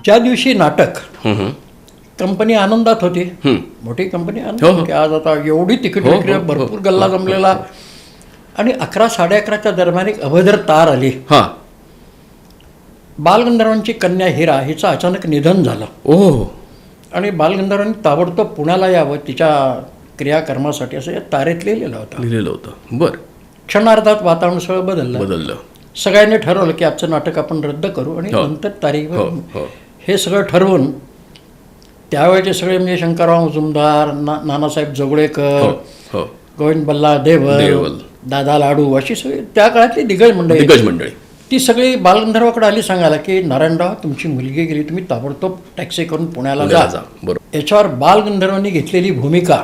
ज्या दिवशी नाटक कंपनी आनंदात होती, मोठी कंपनी आनंद की आज आता एवढी तिकीट विक्री, भरपूर गल्ला जमलेला, आणि 11-11:30च्या दरम्यान एक अभद्र तार आली. बालगंधर्वांची कन्या हिरा हिचं अचानक निधन झालं. आणि बालगंधर्वांनी ताबडतोब पुण्याला यावं तिच्या क्रियाकर्मासाठी असं या तारेत लिहिलेलं होतं. बरं. क्षणार्धात वातावरण सगळं बदललं. सगळ्यांनी ठरवलं की आजचं नाटक आपण रद्द करू आणि नंतर तारीख हे सगळं ठरवून त्यावेळेचे सगळे म्हणजे शंकरराव मुजुमदार, नानासाहेब जोगळेकर, गोविंद बल्ला देवल, दादा लाडू अशी सगळी त्या काळातली दिग्गज मंडळी ती सगळी बालगंधर्वाकडे आली सांगायला की नारायणराव तुमची मुलगी गेली, तुम्ही ताबडतोब टॅक्सी करून पुण्याला जा. याच्यावर बालगंधर्वांनी घेतलेली भूमिका,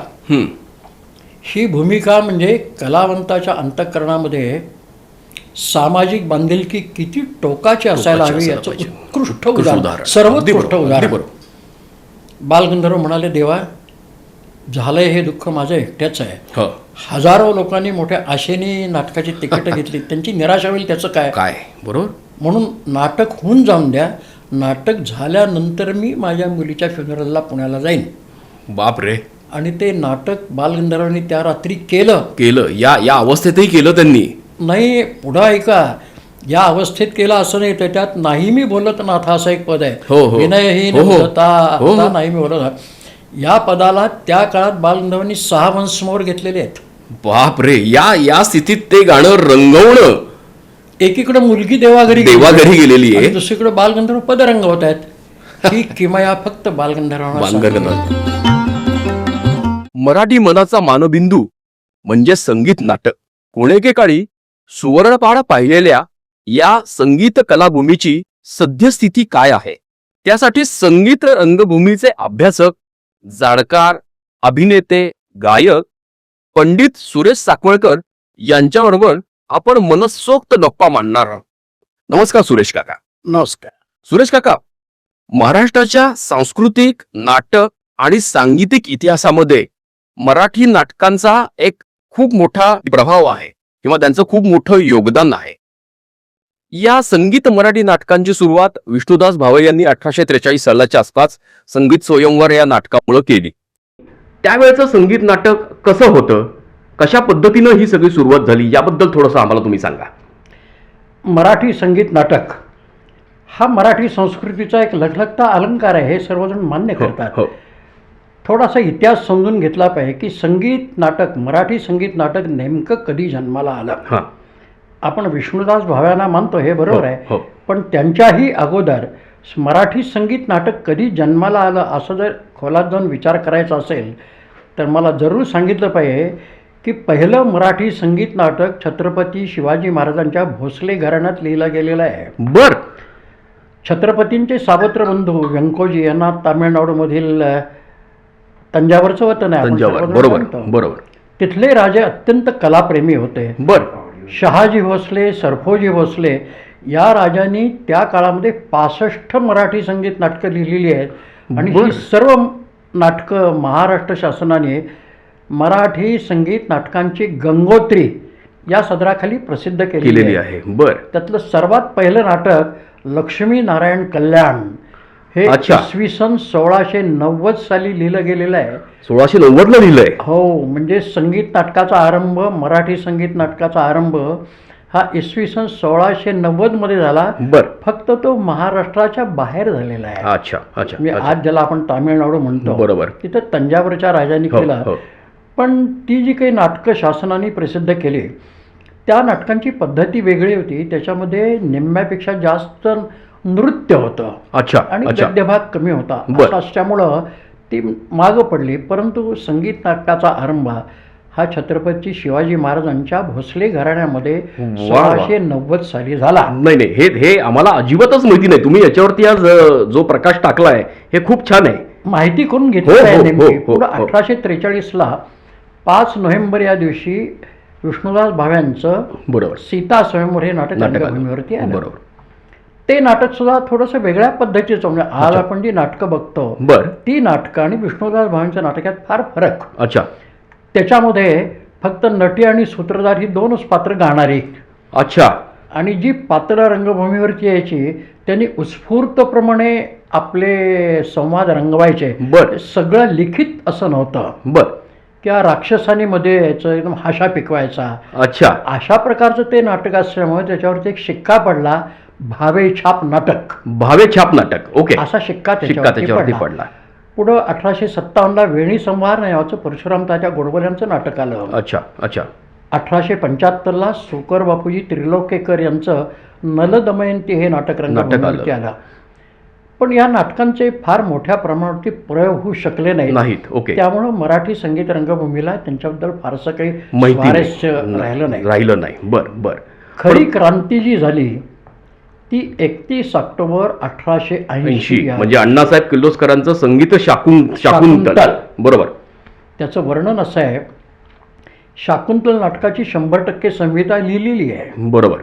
ही भूमिका म्हणजे कलावंताच्या अंतःकरणामध्ये सामाजिक बांधिलकी किती टोकाची असायला हवी याचं उत्कृष्ट उदाहरण, सर्वोत्कृष्ट उदाहरण. बालगंधर्व म्हणाले, देवा झालंय हे दुःख माझं एकट्याच आहे. हजारो लोकांनी मोठ्या आशेने नाटकाची तिकीटं घेतली, त्यांची निराशा होईल त्याचं काय. बरोबर. म्हणून नाटक होऊन जाऊन द्या, नाटक झाल्यानंतर मी माझ्या मुलीच्या फ्युनरलला पुण्याला जाईन. बापरे. आणि ते नाटक बालगंधर्वांनी त्या रात्री केलं. या अवस्थेतही केलं त्यांनी. नाही, पुढं ऐका, या अवस्थेत केलं असं नाही, त्याच्यात नाही मी बोलत नाथ असं एक पद आहे, विनयहीन बोलता नाही मी बोलत. या पदाला त्या काळात बालगंधर्वांनी 6 वंशमोहर घेतलेले आहेत. बापरे. या स्थितीत ते गाणं रंगवणं, एकीकडे मुलगी देवाघरी गेलेली आहे, दुसरीकडे बालगंधर्व पद रंगवत आहेत. ही किमया फक्त बालगंधर्वांना. मराठी मनाचा मानबिंदू म्हणजे संगीत नाटक. कोणेकेकाळी सुवर्णपाडा पाहिलेल्या या संगीत कलाभूमीची सद्यस्थिती काय आहे, त्यासाठी संगीत रंगभूमीचे अभ्यासक, जाणकार, अभिनेते, गायक पंडित सुरेश साखवळकर यांच्याबरोबर आपण मनसोक्त गप्पा मांडणार आहोत. नमस्कार सुरेश काका. नमस्कार. सुरेश काका, महाराष्ट्राच्या सांस्कृतिक, नाटक आणि सांगीतिक इतिहासामध्ये मराठी नाटकांचा एक खूप मोठा प्रभाव आहे किंवा त्यांचं खूप मोठं योगदान आहे. या संगीत मराठी नाटकांची सुरुवात विष्णुदास भावे यांनी 1843 सालाच्या आसपास संगीत स्वयंवर या नाटकामुळे केली. त्यावेळेचं संगीत नाटक कसं होतं, कशा पद्धतीनं ही सगळी सुरुवात झाली, याबद्दल थोडंसं आम्हाला तुम्ही सांगा. मराठी संगीत नाटक हा मराठी संस्कृतीचा एक लखलखता अलंकार आहे, हे सर्वजण मान्य करतात. थोडासा इतिहास समजून घेतला पाहिजे की संगीत नाटक, मराठी संगीत नाटक नेमकं कधी जन्माला आलं. आपण विष्णुदास भाव्यांना मानतो, हे बरोबर आहे, पण त्यांच्याही अगोदर मराठी संगीत नाटक कधी जन्माला आलं असं जर खोलात जाऊन विचार करायचा असेल तर मला जरूर सांगितलं पाहिजे की पहिलं मराठी संगीत नाटक छत्रपती शिवाजी महाराजांच्या भोसले घराण्यात लिहिलं गेलेलं आहे. छत्रपतींचे सावत्र बंधू व्यंकोजी यांना तामिळनाडूमधील तंजावरचं वतन आहे, तिथले राजे अत्यंत कलाप्रेमी होते. शहाजी भोसले, सरफोजी भोसले या राजांनी त्या काळामध्ये 65 मराठी संगीत नाटकं लिहिलेली आहेत. आणि ही सर्व नाटकं महाराष्ट्र शासनाने मराठी संगीत नाटकांची गंगोत्री या सदराखाली प्रसिद्ध केलेली आहे. त्यातलं सर्वात पहिलं नाटक लक्ष्मी नारायण कल्याण हे इसवी सन 1690 साली लिहिलं गेलेलं आहे. 1690ला लिहिलंय. हो, म्हणजे संगीत नाटकाचा आरंभ, मराठी संगीत नाटकाचा आरंभ हा इसवी सन 1690 मध्ये झाला. फक्त तो महाराष्ट्राच्या बाहेर झालेला आहे. आज ज्याला आपण तामिळनाडू म्हणतो, तिथं तंजावरच्या राजांनी केला. पण ती जी काही नाटकं शासनाने प्रसिद्ध केली त्या नाटकांची पद्धती वेगळी होती. त्याच्यामध्ये निम्म्यापेक्षा जास्त नृत्य होतं आणि गद्यभाग कमी होता. असल्यामुळं ती मागं पडली. परंतु संगीत नाटकाचा आरंभ हा छत्रपती शिवाजी महाराजांच्या भोसले घराण्यामध्ये 1690 साली झाला. नाही, हे आम्हाला अजिबातच माहिती नाही. तुम्ही याच्यावरती आज जो प्रकाश टाकलाय हे खूप छान आहे, माहिती करून घेतली आहे नेमकी. पुढं 1843ला 5 नोव्हेंबर या दिवशी विष्णुदास भाव्यांचं सीता स्वयंवर हे नाटक रंगभूमीवरती आलं. ते नाटक सुद्धा थोडंसं वेगळ्या पद्धतीचं, म्हणजे आज आपण जी नाटकं बघतो ती नाटकं आणि विष्णुदास भाव्यांच्या नाटकात फार फरक. त्याच्यामध्ये फक्त नटी आणि सूत्रधार ही 2च पात्र गाणारी. आणि जी पात्र रंगभूमीवरती यायची त्यांनी उत्स्फूर्तप्रमाणे आपले संवाद रंगवायचे. बर. सगळं लिखित असं नव्हतं. बर. किंवा राक्षसानी मध्ये यायचं, एकदम हाशा पिकवायचा. अच्छा. अशा प्रकारचं ते नाटक असल्यामुळे त्याच्यावरती एक शिक्का पडला, भावे छाप नाटक. भावे छाप नाटक. ओके. असा शिक्का त्याच्यावरती पडला. पडला. पुढं 1857ला वेणी संवार नावाचं परशुराम तात्या गोडबोल्यांचं नाटक आलं. अच्छा. अच्छा. 1875ला सुकर बापूजी त्रिलोकेकर यांचं नलदमयंती हे नाटक रंगभूमीवरती आलं. पण या नाटकांचे फार मोठ्या प्रमाणावरती प्रयोग होऊ शकले नाहीत. ओके. त्यामुळं मराठी संगीत रंगभूमीला त्यांच्याबद्दल फारसं काही माहिती स्वारस्य राहिलं नाही. बर. बर. खरी क्रांती जी झाली ती 31 ऑक्टोबर 1880 म्हणजे अण्णासाहेब किर्लोस्करांचं संगीत शाकुंतल. बरोबर. त्याचं वर्णन असं आहे, शाकुंतल नाटकाची 100% संहिता लिहिलेली आहे. बरोबर.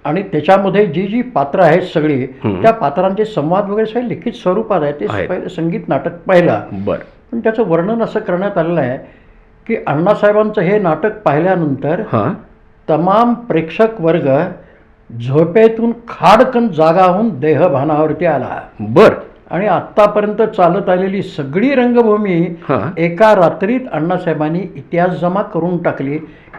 आणि त्याच्यामध्ये जी जी पात्र आहेत सगळी, त्या पात्रांचे संवाद वगैरे सगळे लिखित स्वरूपात आहे. ते पहिलं संगीत नाटक पाहिलं. बर. पण त्याचं वर्णन असं करण्यात आलेलं आहे की अण्णासाहेबांचं हे नाटक पाहिल्यानंतर तमाम प्रेक्षक वर्ग झोपेतून खाडकन जागा होऊन देहभानावरती आला. बर. आणि आत्तापर्यंत चालत आलेली सगळी रंगभूमी एका रात्रीत अण्णासाहेबांनी इतिहास जमा करून टाकली.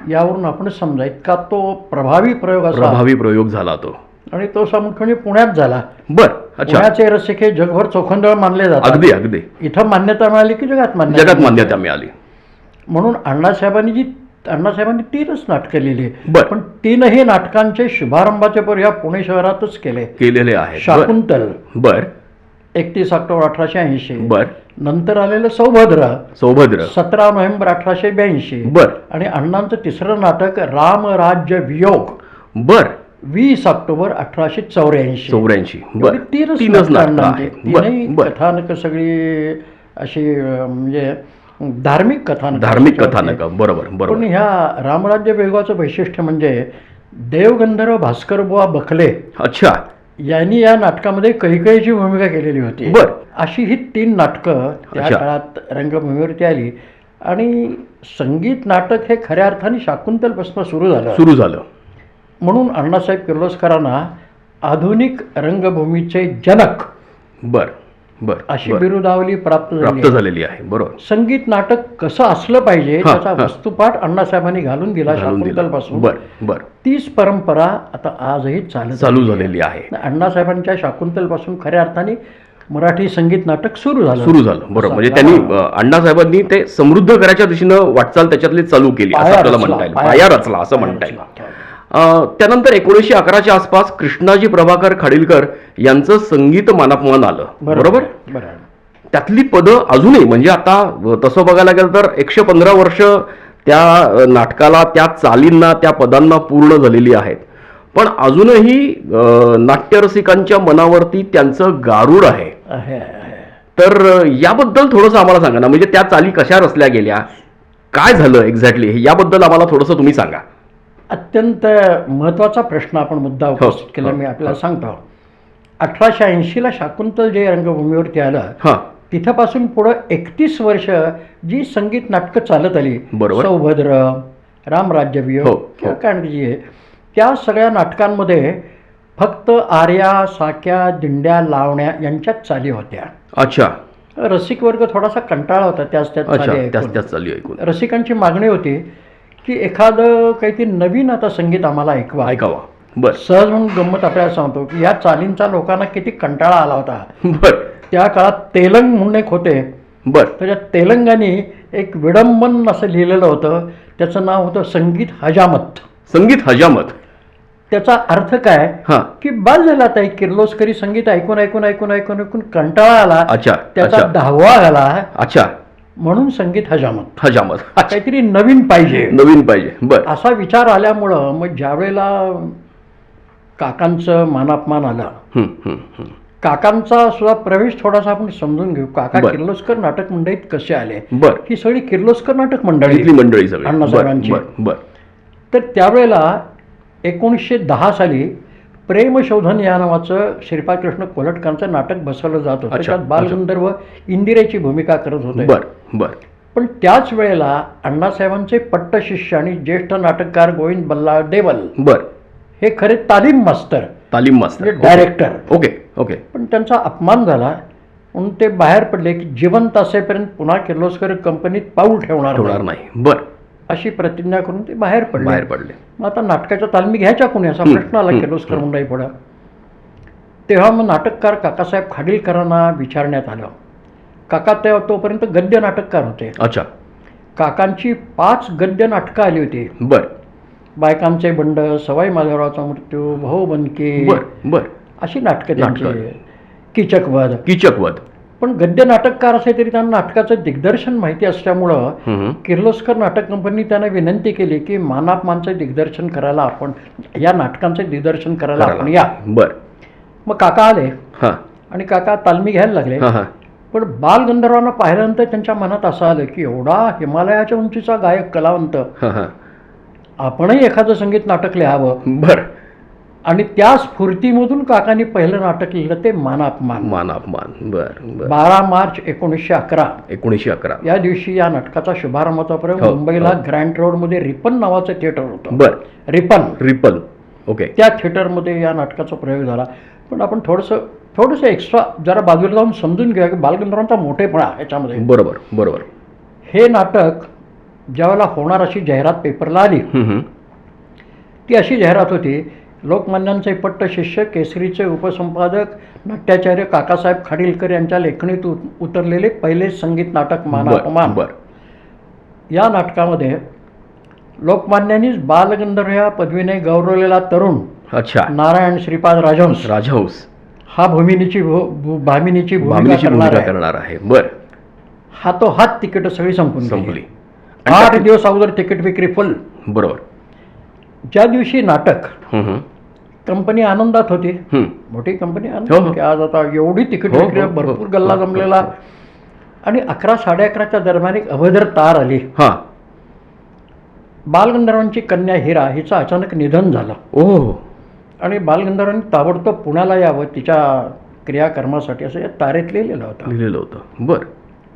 यावरून आपण समजा इतका तो प्रभावी प्रयोग झाला तो. आणि तो मुख्यत्वे पुण्यात झाला. बर. पुण्याचे रसिक हे जगभर चोखंदळ मानले जातात. अगदी. इथं मान्यता मिळाली की जगात मान्यता मिळाली. म्हणून अण्णासाहेबांनी 3च नाटकं लिहिली. पण 3ही नाटकांचे शुभारंभाचे पर या पुणे शहरातच केलेले आहे. शाकुंतल. बर. 31 ऑक्टोबर 1880. बर. नंतर आलेलं सौभद्र 17 नोव्हेंबर 1882. बर. आणि अण्णांचं तिसरं नाटक रामराज्य वियोग. बर. 20 ऑक्टोबर 1884. बर. तीनच कथानक सगळी अशी म्हणजे धार्मिक कथानक. बरोबर. पण ह्या रामराज्य वियोगाचं वैशिष्ट्य म्हणजे देवगंधर्व भास्करबुवा बखले यांनी या नाटकामध्ये कैकेयीची भूमिका केलेली होती. बर. अशी ही 3 नाटकं त्या काळात रंगभूमीवरती आली. आणि संगीत नाटक हे खऱ्या अर्थाने शाकुंतलपासून सुरू झालं. म्हणून अण्णासाहेब किर्लोस्करांना आधुनिक रंगभूमीचे जनक अशी बिरुदावली प्राप्त झालेली आहे. बरोबर. संगीत नाटक कसं असलं पाहिजे त्याचा वस्तुपाठ अण्णासाहेबांनी घालून दिला शाकुंतलपासून. बर. तीच परंपरा आता आजही चालू झालेली आहे. अण्णासाहेबांच्या शाकुंतलपासून खऱ्या अर्थाने मराठी संगीत नाटक सुरू झालं. बरोबर. म्हणजे त्यांनी अण्णासाहेबांनी ते समृद्ध करायच्या दिशेनं वाटचाल त्याच्यातली चालू केली असं आपल्याला म्हणता येईल. पाया रचला असं म्हणता येईल. त्यानंतर 1911च्या आसपास कृष्णाजी प्रभाकर खाडीलकर यांचं संगीत मानापमान आलं. बरोबर. त्यातली पदं अजूनही म्हणजे आता तसं बघायला गेलं तर 115 वर्ष त्या नाटकाला, त्या चालींना, त्या पदांना पूर्ण झालेली आहेत. पण अजूनही नाट्यरसिकांच्या मनावरती त्यांचं गारूड आहे. तर याबद्दल थोडंसं आम्हाला सांगा ना. म्हणजे त्या चाली कशा रचल्या गेल्या, काय झालं एक्झॅक्टली, याबद्दल आम्हाला थोडंसं तुम्ही सांगा. अत्यंत महत्त्वाचा प्रश्न आपण मुद्दा उपस्थित केला. मी आपल्याला सांगतो. 1880ला शाकुंतल जे रंगभूमीवरती आलं तिथपासून पुढं 31 वर्ष जी संगीत नाटकं चालत आली, सौभद्र, रामराज्य वियोग किंवा कांडजी आहे, त्या सगळ्या नाटकांमध्ये फक्त आर्या, साक्या, दिंड्या, लावण्या यांच्याच चाली होत्या. अच्छा. रसिक वर्ग थोडासा कंटाळा होता त्याच चाली ऐकून. रसिकांची मागणी होती की एखादं काहीतरी नवीन आता संगीत आम्हाला ऐकावा. सहज म्हणून गंमत आपल्याला सांगतो की या चालींचा लोकांना किती कंटाळा आला होता. त्या काळात तेलंग म्हणून एक होते. त्याच्या तेलंगानी एक विडंबन असं लिहिलेलं होतं. त्याचं नाव होतं संगीत हजामत. त्याचा अर्थ काय की बाल झाला आता किर्लोस्करी संगीत ऐकून कंटाळा आला. त्याचा 10वा आला. म्हणून संगीत हजामत काहीतरी नवीन पाहिजे. असा विचार आल्यामुळं मग ज्यावेळेला काकांचं मानापमान आलं, काकांचा सुद्धा प्रवेश थोडासा आपण समजून घेऊ. काका किर्लोस्कर नाटक मंडळीत कसे आले. ही सगळी किर्लोस्कर नाटक मंडळी अण्णासाहेबांची. तर त्यावेळेला 1910 साली प्रेमशोधन या नावाचं श्रीपाद कृष्ण कोल्हटकरांचं नाटक बसवलं जात होतं. त्याच्यात बालगंधर्व इंदिरेची भूमिका करत होते. पण त्याच वेळेला अण्णासाहेबांचे पट्टशिष्य आणि ज्येष्ठ नाटककार गोविंद बल्लाळ देवल हे खरे तालीम मास्तर, मास्तर, डायरेक्टर. Okay okay. पण त्यांचा अपमान झाला म्हणून ते बाहेर पडले की जिवंत असेपर्यंत पुन्हा किर्लोस्कर कंपनीत पाऊल ठेवणार नाही. बर. अशी प्रतिज्ञा करून ते बाहेर पडले. मग आता नाटकाच्या तालमी घ्यायच्या कोणी असा प्रश्न आला किर्लोस्कर मंडळी पुढे. तेव्हा मग नाटककार काकासाहेब खाडीलकरांना विचारण्यात आलं. काका तोपर्यंत गद्य नाटककार होते. अच्छा. काकांची 5 गद्य नाटकं आली होती. बर. बायकांचे बंड, सवाई माधवरावचा मृत्यू, भाऊ बनके, बर अशी नाटकं त्यांची, कीचकवध. पण गद्य नाटककार असे तरी त्यांना नाटकाचं दिग्दर्शन माहिती असल्यामुळं किर्लोस्कर नाटक कंपनी त्यांना विनंती केली की मानापमानचं दिग्दर्शन करायला आपण, या नाटकांचं दिग्दर्शन करायला आपण या. बर. मग काका आले आणि काका तालमी घ्यायला लागले. पण बालगंधर्वांना पाहिल्यानंतर त्यांच्या मनात असं आलं की एवढा हिमालयाच्या उंचीचा गायक कलावंत, आपणही एखादं संगीत नाटक लिहावं. बर. आणि त्या स्फूर्तीमधून काकांनी पहिलं नाटक लिहिलं ते मानापमान. बर. 12 मार्च 1911 या दिवशी या नाटकाचा शुभारंभाचा प्रयोग मुंबईला ग्रँड रोडमध्ये रिपन नावाचं थिएटर होतं. बर. रिपन. ओके. त्या थिएटरमध्ये या नाटकाचा प्रयोग झाला. पण आपण थोडंसं एक्स्ट्रा जरा बाजूला जाऊन समजून घेऊया की बालगंधर्वांचा मोठेपणा याच्यामध्ये. बरोबर. हे नाटक ज्यावेळेला होणार अशी जाहिरात पेपरला आली, ती अशी जाहिरात होती: लोकमान्यांचे पट्ट शिष्य, केसरीचे उपसंपादक, नाट्याचार्य काकासाहेब खाडीलकर यांच्या लेखणीत उतरलेले पहिले संगीत नाटक मानापमान. या नाटकामध्ये लोकमान्यांनीच बालगंधर्व या पदवीने गौरवलेला तरुण नारायण श्रीपाद राजहंस हा भामिनीची भूमिका करणार आहे. बर. हातोहात तिकीट सगळी संपली. 8 दिवस अगोदर तिकीट विक्री फुल. बरोबर. ज्या दिवशी नाटक, कंपनी आनंदात होती, मोठी कंपनी आनंदात होती. आज आता एवढी तिकीट विक्री, भरपूर गल्ला जमलेला. आणि 11-11:30च्या दरम्यान एक अभद्र तार आली. बालगंधर्वांची कन्या हिरा हिचं अचानक निधन झालं. आणि बालगंधर्वांनी ताबडतोब पुण्याला यावं तिच्या क्रियाकर्मासाठी, असं या तारेत लिहिलेलं होतं. बर.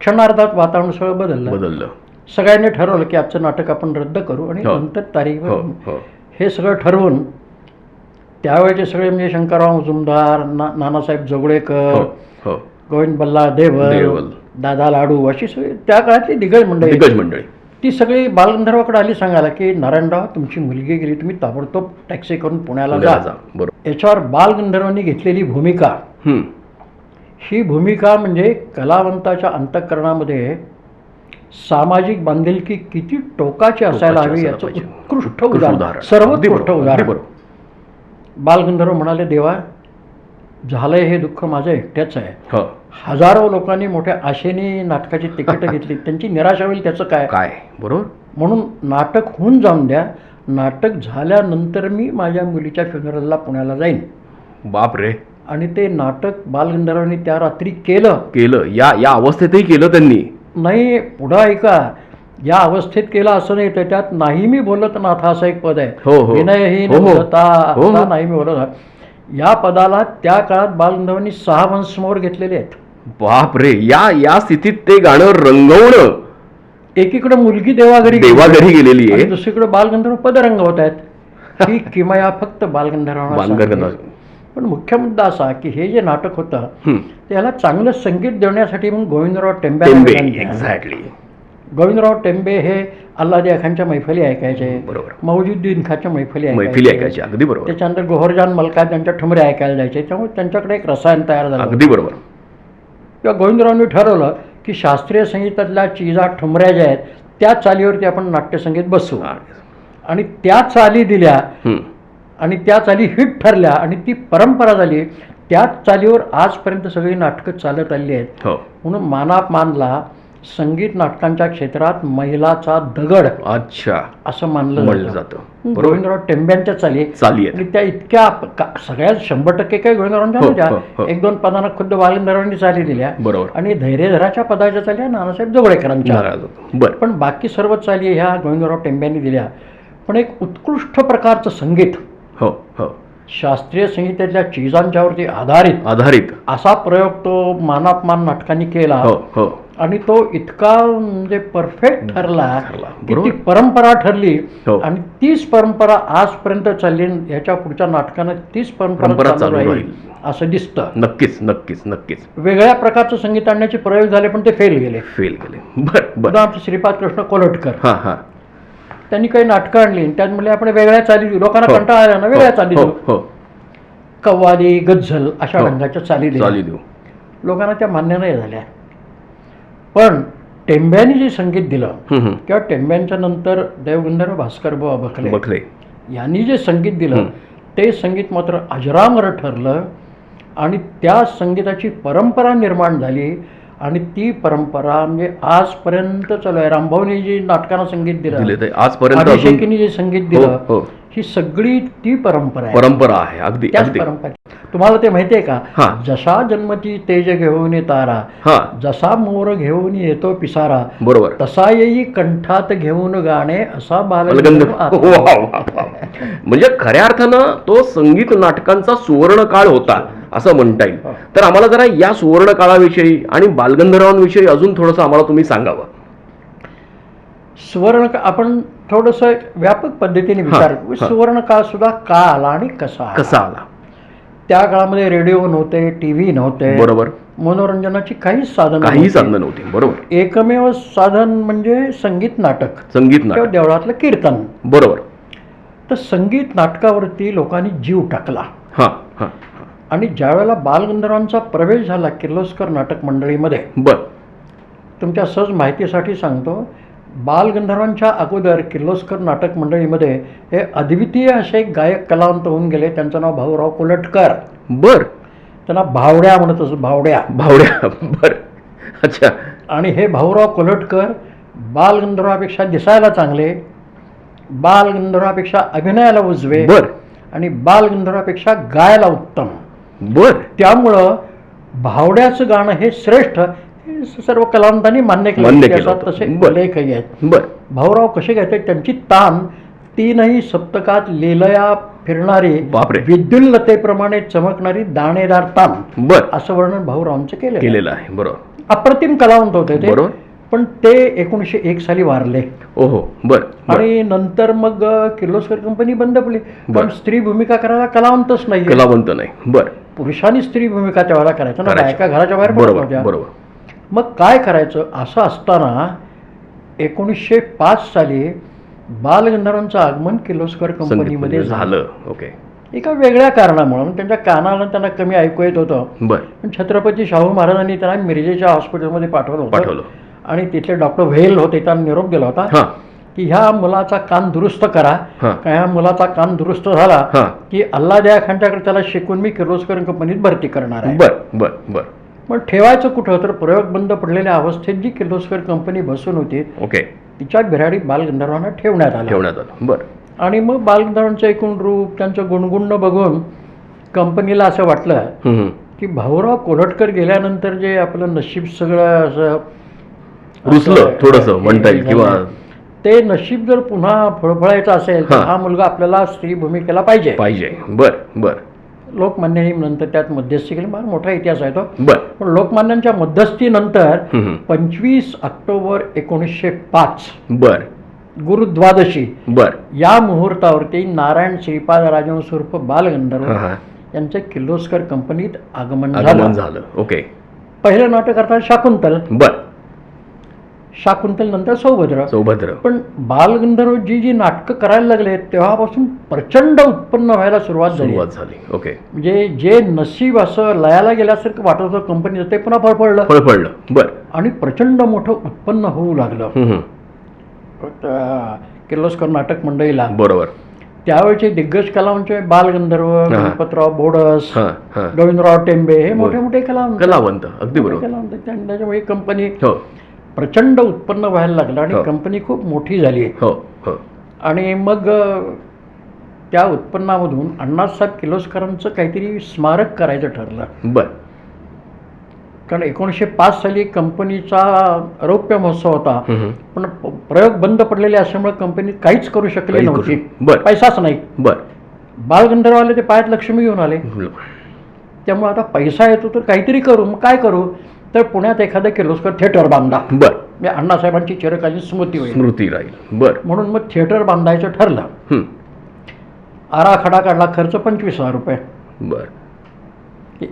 क्षणार्धात वातावरण सगळं बदललं. सगळ्यांनी ठरवलं की आजचं नाटक आपण रद्द करू आणि नंतर तारीख. हे सगळं ठरवून त्यावेळेचे सगळे म्हणजे शंकरराव मुजुमदार, नानासाहेब जोगळेकर, गोविंद बल्ला देवल, दादा लाडू, अशी सगळी त्या काळातली दिग्गज मंडळी ती सगळी बालगंधर्वाकडे आली सांगायला की नारायणराव, तुमची मुलगी गेली, तुम्ही ताबडतोब टॅक्सी करून पुण्याला जा. याच्यावर बालगंधर्वांनी घेतलेली भूमिका, ही भूमिका म्हणजे कलावंताच्या अंतःकरणामध्ये सामाजिक बांधिलकी किती टोकाची असायला हवी याचं उत्कृष्ट उदाहरण, सर्वोत्कृष्ट उदाहरण. बालगंधर्व म्हणाले, देवा, झालंय हे दुःख माझं एकट्याच आहे. हजारो लोकांनी मोठ्या आशेने नाटकाची तिकीट घेतली, त्यांची निराशा होईल त्याचं काय. बरोबर. म्हणून नाटक होऊन जाऊन द्या. नाटक झाल्यानंतर मी माझ्या मुलीच्या फ्युनरलला पुण्याला जाईन. बापरे. आणि ते नाटक बालगंधर्वांनी त्या रात्री केलं. या अवस्थेतही केलं त्यांनी. नाही, पुढं ऐका, या अवस्थेत केलं असं नाही, त्याच्यात नाही मी बोलत नाथा असं एक पद आहे. विनयहीन बोलता नाही मी बोलत. या पदाला त्या काळात बालगंधर्वांनी 6 वंशमोहर घेतलेले आहेत. बापरे. या स्थितीत ते गाणं रंगवणं. एकीकडे मुलगी देवाघरी गेलेली आहे, दुसरीकडे बालगंधर्व पद रंगवत आहेत. ही किमया फक्त बालगंधर्वांना. पण मुख्य मुद्दा असा की हे जे नाटक होतं त्याला चांगलं संगीत देण्यासाठी मग गोविंदराव टेंबे, गोविंदराव टेंबे हे अल्लादिया खानच्या मैफली ऐकायचे, मौजुद्दीन खानच्या मैफली ऐकायचे. अगदी बरोबर. त्याच्यानंतर गोहरजान मल्का त्यांच्या ठुमरे ऐकायला जायचे. त्यामुळे त्यांच्याकडे एक रसायन तयार झालं. अगदी बरोबर. किंवा गोविंदरावांनी ठरवलं की शास्त्रीय संगीतातल्या चिजा ठुमऱ्या ज्या आहेत त्या चालीवरती आपण नाट्यसंगीत बसवू. आणि त्या चाली दिल्या आणि त्या चाली हिट ठरल्या आणि ती परंपरा झाली. त्याच चालीवर आजपर्यंत सगळी नाटकं चालत आली आहेत. म्हणून मानापमानला संगीत नाटकांच्या क्षेत्रात महिलाचा दगड असं मानलं जातं. गोविंदराव टेंब्यांच्या चाली आणि त्या इतक्या सगळ्यात 100% काही गोविंदरावांच्या नव्हत्या. 1-2 पदांना खुद्द बालगंधर्वांनी चाली दिल्या आणि धैर्यधराच्या पदाच्या चाली नानासाहेब जोगळेकरांच्या. पण बाकी सर्व चाली ह्या गोविंदराव टेंब्यांनी दिल्या. पण एक उत्कृष्ट प्रकारचं संगीत, शास्त्रीय संगीतातल्या चिजांच्यावरती आधारित असा प्रयोग तो मानापमान नाटकांनी केला. आणि तो इतका म्हणजे परफेक्ट ठरला की बरोबर. ती परंपरा ठरली हो. आणि तीच परंपरा आजपर्यंत चालली. ह्याच्या पुढच्या नाटकानं तीच परंपरा परंपरा चालू चालू राहील. राहील असं दिसतं. नक्कीच नक्कीच नक्कीच वेगळ्या प्रकारचं संगीत आणण्याचे प्रयोग झाले पण ते फेल गेले. फेल गेले. बर बर. उदाहरणार्थ श्रीपाद कृष्ण कोल्हटकर हां हां. त्यांनी काही नाटकं आणली आणि त्यात म्हणले आपण वेगळ्या चाली देऊ. लोकांना हो. कंटाळा आला ना, वेगळ्या चाली हो देऊ. हो कव्वाली गझल अशा हो. रंगाच्या चाली चाली दिल्या. देऊ. लोकांना त्या मान्य नाही झाल्या. पण टेंब्यानी जे संगीत दिलं किंवा टेंब्यांच्या नंतर देवगंधर्व भास्करबुवा बखले बखले यांनी जे संगीत दिलं ते संगीत मात्र अजरामर ठरलं आणि त्या संगीताची परंपरा निर्माण झाली आणि ती परंपरा म्हणजे आजपर्यंत चालू आहे. रामभाऊनी जे नाटकांना संगीत दिले दिलं, ते आजपर्यंत अजून अभिषेकीने जे संगीत हो दिलं, हो ही सगळी ती परंपरा आहे. परंपरा आहे. अगदी त्याच अगदी. परंपरा. तुम्हाला ते माहिती आहे का? हां. जसा जन्मती तेज घेऊन तारा, हां जसा मोर घेऊन येतो पिसारा, बरोबर. तसा येई कंठात घेऊन गाणे असा बालगंधर्व. बालगंधर्व आता. वा, वा, वा. म्हणजे खऱ्या अर्थानं तो संगीत नाटकांचा सुवर्ण काळ होता असं म्हणता येईल. तर आम्हाला जरा या सुवर्ण काळाविषयी आणि बालगंधर्वांविषयी अजून थोडंसं आम्हाला तुम्ही सांगावं. सुवर्ण आपण थोडंसं व्यापक पद्धतीने विचार करू. हां. सुवर्ण काळ सुद्धा का आला आणि कसा आला? कसा आला? त्या काळामध्ये रेडिओ नव्हते, टीव्ही नव्हते, बरोबर. मनोरंजनाची काहीच साधन काही साधनं नव्हती. बरोबर. एकमेव साधन म्हणजे संगीत नाटक संगीत किंवा नाटक. देवळातलं कीर्तन. बरोबर. तर संगीत नाटकावरती लोकांनी जीव टाकला हां हां. आणि ज्यावेळेला बालगंधर्वांचा प्रवेश झाला किर्लोस्कर नाटक मंडळीमध्ये, बर. तुमच्या सहज माहितीसाठी सांगतो, बालगंधर्वांच्या अगोदर किर्लोस्कर नाटक मंडळीमध्ये हे अद्वितीय असे एक गायक कलावंत होऊन गेले. त्यांचं नाव भाऊराव कोल्हटकर. बर. त्यांना भावड्या म्हणत असत, भावड्या. भावड्या. बर. अच्छा. आणि हे भाऊराव कोल्हटकर बालगंधर्वापेक्षा दिसायला चांगले, बालगंधर्वापेक्षा अभिनयाला उजवे बर. आणि बालगंधर्वापेक्षा गायला उत्तम. बर. त्यामुळं भावड्याचं गाणं हे श्रेष्ठ हे सर्व कलावंतांनी मान्य केलं. मान्य केलं इतिहासात होतं. तसे बरं. लेखही आहेत. बर. भाऊराव कसे गायचे, त्यांची तान तीनही सप्तकात लीलया फिरणारी, बापरे. विद्युल्लतेप्रमाणे चमकणारी दाणेदार तान, बर. असं वर्णन भाऊरावांचं केलेलं आहे. बरोबर. अप्रतिम कलावंत होते ते. बरोबर. पण ते 1901 साली वारले ओहो. बर. बर. आणि नंतर मग किर्लोस्कर कंपनी बंद पडली. बरं. पण स्त्री भूमिका करायला कलावंतच नाही. कलावंत नाही. बर. पुरुषांनी स्त्री भूमिका त्यावेळेला करायचं ना, करायचं. बायका घराच्या बाहेर पडत बरोबर नव्हत्या. बरोबर. मग काय करायचं असं असताना 1905 साली बालगंधर्वांचं आगमन किर्लोस्कर कंपनीमध्ये संगीत झालं. झालं. ओके. एका वेगळ्या कारणामुळे त्यांच्या कानाला त्यांना कमी ऐकू येत होतं. बर. पण छत्रपती शाहू महाराजांनी त्यांना मिरजेच्या हॉस्पिटलमध्ये पाठवलं पाठवलं. आणि तिथले डॉक्टर व्हेल होते, त्यांना निरोप दिला होता हां की ह्या मुलाचा कान दुरुस्त करा. हां ह्या मुलाचा कान दुरुस्त झाला हां. की अल्लाद्या खानच्याकडे त्याला शिकून मी किर्लोस्कर कंपनीत भरती करणार आहे. बर बर बर. पण ठेवायचं कुठं, तर प्रयोग बंद पडलेल्या अवस्थेत जी किर्लोस्कर कंपनी बसून होती ओके. तिच्या बिराडीत बालगंधर्वांना ठेवण्यात आलं. ठेवण्यात आलं. बर. आणि मग बालगंधर्वांचं एकूण रूप, त्यांचं गुणगुणणं बघून कंपनीला असं वाटलं की भाऊराव कोल्हटकर गेल्यानंतर जे आपलं नशीब सगळं असं रुसलं थोडंसं म्हणता येईल किंवा ते नशीब जर पुन्हा फळफळायचं असेल तर हां. हा मुलगा आपल्याला स्त्री भूमिकेला पाहिजे. पाहिजे. बर बर लोकमान्यांनी नंतर त्यात मध्यस्थी केली. फार मोठा इतिहास आहे तो. बर. पण लोकमान्यांच्या मध्यस्थीनंतर 25 ऑक्टोबर 1905 बर गुरुद्वादशी बर. या मुहूर्तावरती नारायण श्रीपाद राजवंश उर्फ बालगंधर्व हां हां. यांचं किर्लोस्कर कंपनीत आगमन आगमन झालं. झालं. ओके. पहिलं नाटक अर्थात शाकुंतल, बर. शाकुंतल नंतर सौभद्र. सौभद्र. पण बालगंधर्व जी नाटकं करायला लागले तेव्हापासून प्रचंड उत्पन्न व्हायला सुरुवात झाली. झाली. ओके. म्हणजे जे नशीब असं लयाला गेल्यासारखं वाटत होतं कंपनीचं ते पुन्हा फळफळलं फळफळलं. बर. आणि प्रचंड मोठं उत्पन्न होऊ लागलं किर्लोस्कर नाटक मंडळीला. बरोबर. त्यावेळचे दिग्गज कलावंत बालगंधर्व, गणपतराव बोडस, हां हां. गोविंदराव टेंबे हे मोठे मोठे कलावंत. अगदी बरोबर. कलावंत. त्याच्यामुळे कंपनी हो प्रचंड उत्पन्न व्हायला लागलं आणि हो. कंपनी खूप मोठी झाली. हो हो. आणि मग त्या उत्पन्नामधून अण्णासाहेब किर्लोस्करांचं काहीतरी स्मारक करायचं ठरलं. बर. कारण 1905 साली कंपनीचा रौप्य महोत्सव होता. पण प्रयोग बंद पडलेले असल्यामुळे कंपनीत काहीच करू शकली काही नव्हती. बर. पैसाच नाही. बर. बालगंधर्व आले ते पायात लक्ष्मी घेऊन आले. त्यामुळे आता पैसा येतो तर काहीतरी करू. मग काय करू, तर पुण्यात एखादं किर्लोस्कर थिएटर बांधा, बर, म्हणजे अण्णासाहेबांची चिरकालीन स्मृती होईल स्मृती राहील. बर. म्हणून मग थिएटर बांधायचं ठरलं. हं. आराखडा काढला, खर्च 25,000 रुपये. बर.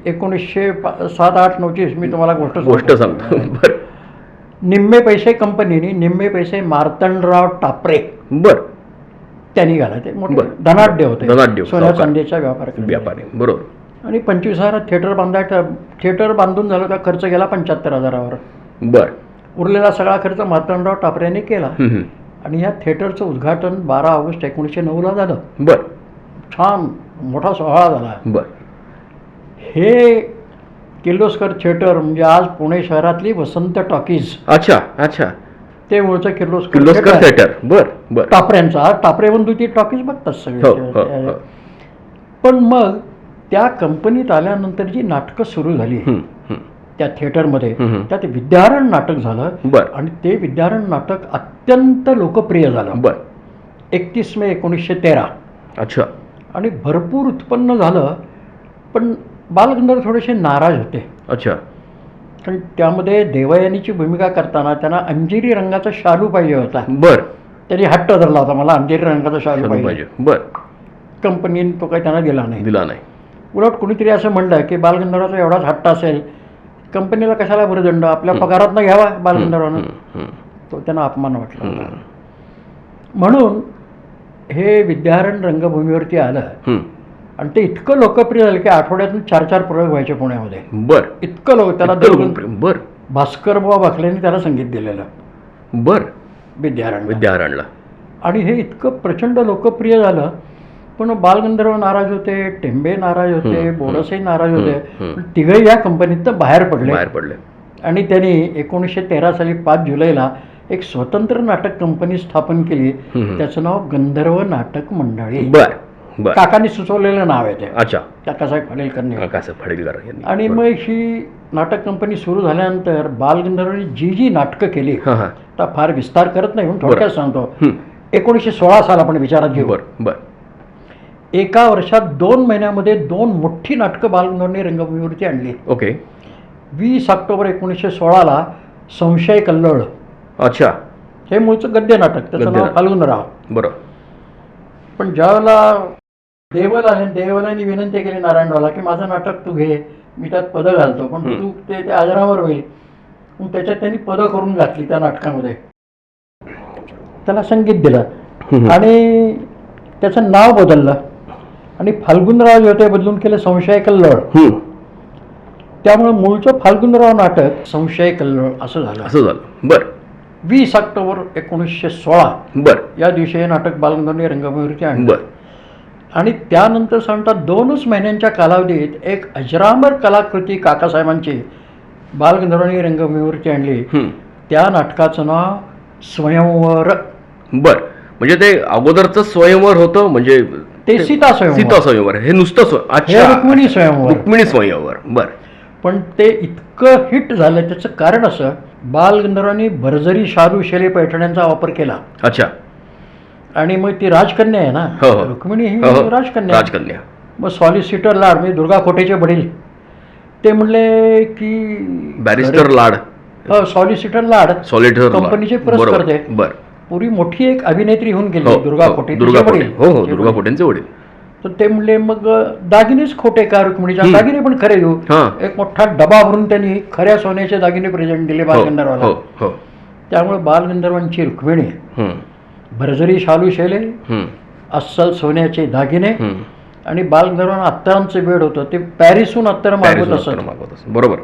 1907-8-9ची मी तुम्हाला गोष्ट सांगतो. बर. निम्मे पैसे कंपनीने, निम्मे पैसे मार्तंडराव टापरे बर. त्यांनी घालायचे. मोठे बरं. धनाढ्य होते, धनाढ्य, सोन्या सावकार. चांदीचा व्यापार करणारे. व्यापारी. बरोबर. आणि 25,000 थिएटर बांधायचं. थिएटर बांधून झालं, तर खर्च गेला 75,000वर. बर. उरलेला सगळा खर्च मार्तंडराव टापरेने केला. हं, हं. आणि ह्या थिएटरचं उद्घाटन 12 ऑगस्ट 1909 झालं. बर. छान मोठा सोहळा झाला. बर. हे किर्लोस्कर थिएटर म्हणजे आज पुणे शहरातली वसंत टॉकीज, अच्छा, अच्छा. ते मूळचं किर्लोस्कर किर्लोस्कर थिएटर. बर, बर. टापऱ्यांचा. टापरे बंधू ती टॉकीज बघतात हो, सगळे. हो, हो. पण मग त्या कंपनीत आल्यानंतर जी नाटकं सुरू झाली हं, हं. त्या थिएटरमध्ये, हं. त्यात विद्यारण नाटक झालं. बर. आणि ते विद्यारण नाटक अत्यंत लोकप्रिय झालं. बर. 31 मे 1913. अच्छा. आणि भरपूर उत्पन्न झालं. पण बालगंधर्व थोडेसे नाराज होते. अच्छा. कारण त्यामध्ये देवयानीची भूमिका करताना त्यांना अंजिरी रंगाचा शालू पाहिजे होता. बर. त्यांनी हट्ट धरला होता, मला अंजिरी रंगाचा शालू शालू पाहिजे. पाहिजे. बर. कंपनीने तो काही त्यांना दिला नाही. दिला नाही. उलट कुणीतरी असं म्हणलं की बालगंधर्वाचा एवढाच हट्ट असेल, कंपनीला कशाला भरदंड, आपल्या पगारातनं घ्यावा बालगंधर्वानं. हं. तो त्यांना अपमान वाटला होता. म्हणून हे विद्यारण रंगभूमीवरती आलं. हं. आणि ते इतकं लोकप्रिय झालं की आठवड्यातून 4-4 प्रयोग व्हायचे पुण्यामध्ये. बर. इतकं त्याला बर. भास्करबुवा बाखलेंनी त्याला संगीत दिलेलं बर. विद्यारण. विद्यारणला. आणि हे इतकं प्रचंड लोकप्रिय झालं. पण बालगंधर्व नाराज होते, टेंबे नाराज होते, बोडसही नाराज होते. पण तिघही या कंपनीतनं बाहेर पडले. आणि त्यांनी 1913 साली 5 जुलैला एक स्वतंत्र नाटक कंपनी स्थापन केली. त्याचं नाव गंधर्व नाटक मंडळी. बर. बर. काकांनी सुचवलेलं नाव आहे ते. अच्छा. काकासाहेब खालीलकरने. काकासाहेब खालीलकर यांनी. आणि मग ही नाटक कंपनी सुरू झाल्यानंतर बालगंधर्वांनी जी नाटकं केली, हां, हां. आता फार विस्तार करत नाही म्हणून थोडक्यात सांगतो. हं. 1916 साल आपण विचारात घेऊ. बर. बर. एका वर्षात 2 महिन्यामध्ये 2 मोठी नाटकं बालगंधर्वांनी रंगभूमीवरती आणली. ओके. 20 ऑक्टोबर 1916ला संशय कल्लोळ. अच्छा. हे मूळचं गद्य नाटक, त्याचं गद्य नाव नाटक. फाल्गुनराव. बरोबर. पण ज्यावेळेला देवलांनी विनंती केली नारायणरावला की माझं नाटक तू घे, मी त्यात पदं घालतो, पण तू ते आजरामर होईल. मग त्याच्यात त्यांनी पदं करून घातली त्या नाटकामध्ये. त्याला संगीत दिलं आणि त्याचं नाव बदललं आणि फाल्गुनराव जे होते बदलून केलं संशय कल्लोळ. त्यामुळे मूळचं फाल्गुनराव नाटक संशय कल्लोळ असं झालं. बर. 20 ऑक्टोबर 1916 बर. या दिवशी हे नाटक बालगंधर्वांनी रंगभूमीवरती आणलं. बर. आणि त्यानंतर सांगता 2च महिन्यांच्या कालावधीत एक अजरामर कलाकृती काकासाहेबांची बालगंधर्वांनी रंगभूमीवरती आणली. त्या नाटकाचं नाव स्वयंवर. बर. म्हणजे ते अगोदरचं स्वयंवर होतं, म्हणजे ते सीता स्वयंवर. हे नुसतं हे रुक्मिणी स्वयंवर. रुक्मिणी स्वयंवर. बर. पण ते इतकं हिट झालं त्याचं कारण असं, बालगंधर्वांनी भरजरी शालू शेले पैठण्यांचा वापर केला. अच्छा. आणि मग ती राजकन्या आहे ना, रुक्मिणी ही राजकन्या. मग सॉलिसिटर लाड म्हणजे दुर्गा खोटेचे वडील ते म्हणले की बॅरिस्टर लाड, सॉलिसिटर लाड कंपनीचे पुरस्कार करते. बर. पुरी मोठी एक अभिनेत्री होऊन गेली दुर्गा खोटे. दुर्गा खोटेंचे वडील. तर ते म्हणले मग दागिनेच खोटे का रुक्मिणीच्या, दागिने पण खरे घेऊ. एक मोठा डबा भरून त्यांनी खऱ्या सोन्याचे दागिने प्रेझेंट दिले बालगंधर्वाला. त्यामुळे बालगंधर्वांची रुक्मिणी, भरजरी शालू शेले, अस्सल सोन्याचे दागिने आणि बालगंधर्वांना अत्तरांचं बेड होतं. ते पॅरिसहून अत्तर मागवत असत. बरोबर.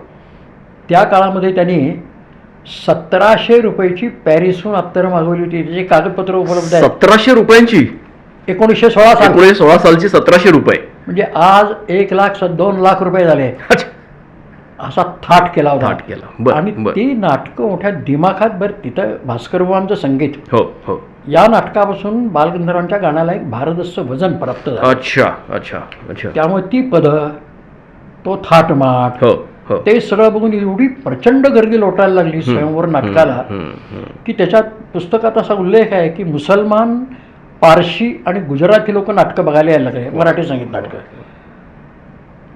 त्या काळामध्ये त्यांनी 1700 रुपयाची पॅरिसहून अत्तर मागवली होती. त्याची कागदपत्र उपलब्ध आहेत. 1700 रुपयांची 1916 सालची 1700 रुपये म्हणजे आज 1 लाख 2 लाख रुपये झाले. असा थाट केला होता. आणि ती नाटकं मोठ्या दिमाखात. बरं, तिथं भास्करबुवांचं संगीत. हो. या नाटकापासून बालगंधर्वांच्या गाण्याला एक भारदस्त वजन प्राप्त झालं. अच्छा. त्यामुळे ती पदं, तो थाटमाट, ते सगळं बघून एवढी प्रचंड गर्दी लोटायला लागली स्वयंवर नाटकाला की त्याच्यात पुस्तकात असा उल्लेख आहे की मुसलमान, पारशी आणि गुजराती लोक नाटकं बघायला यायला लागले, मराठी संगीत नाटकं.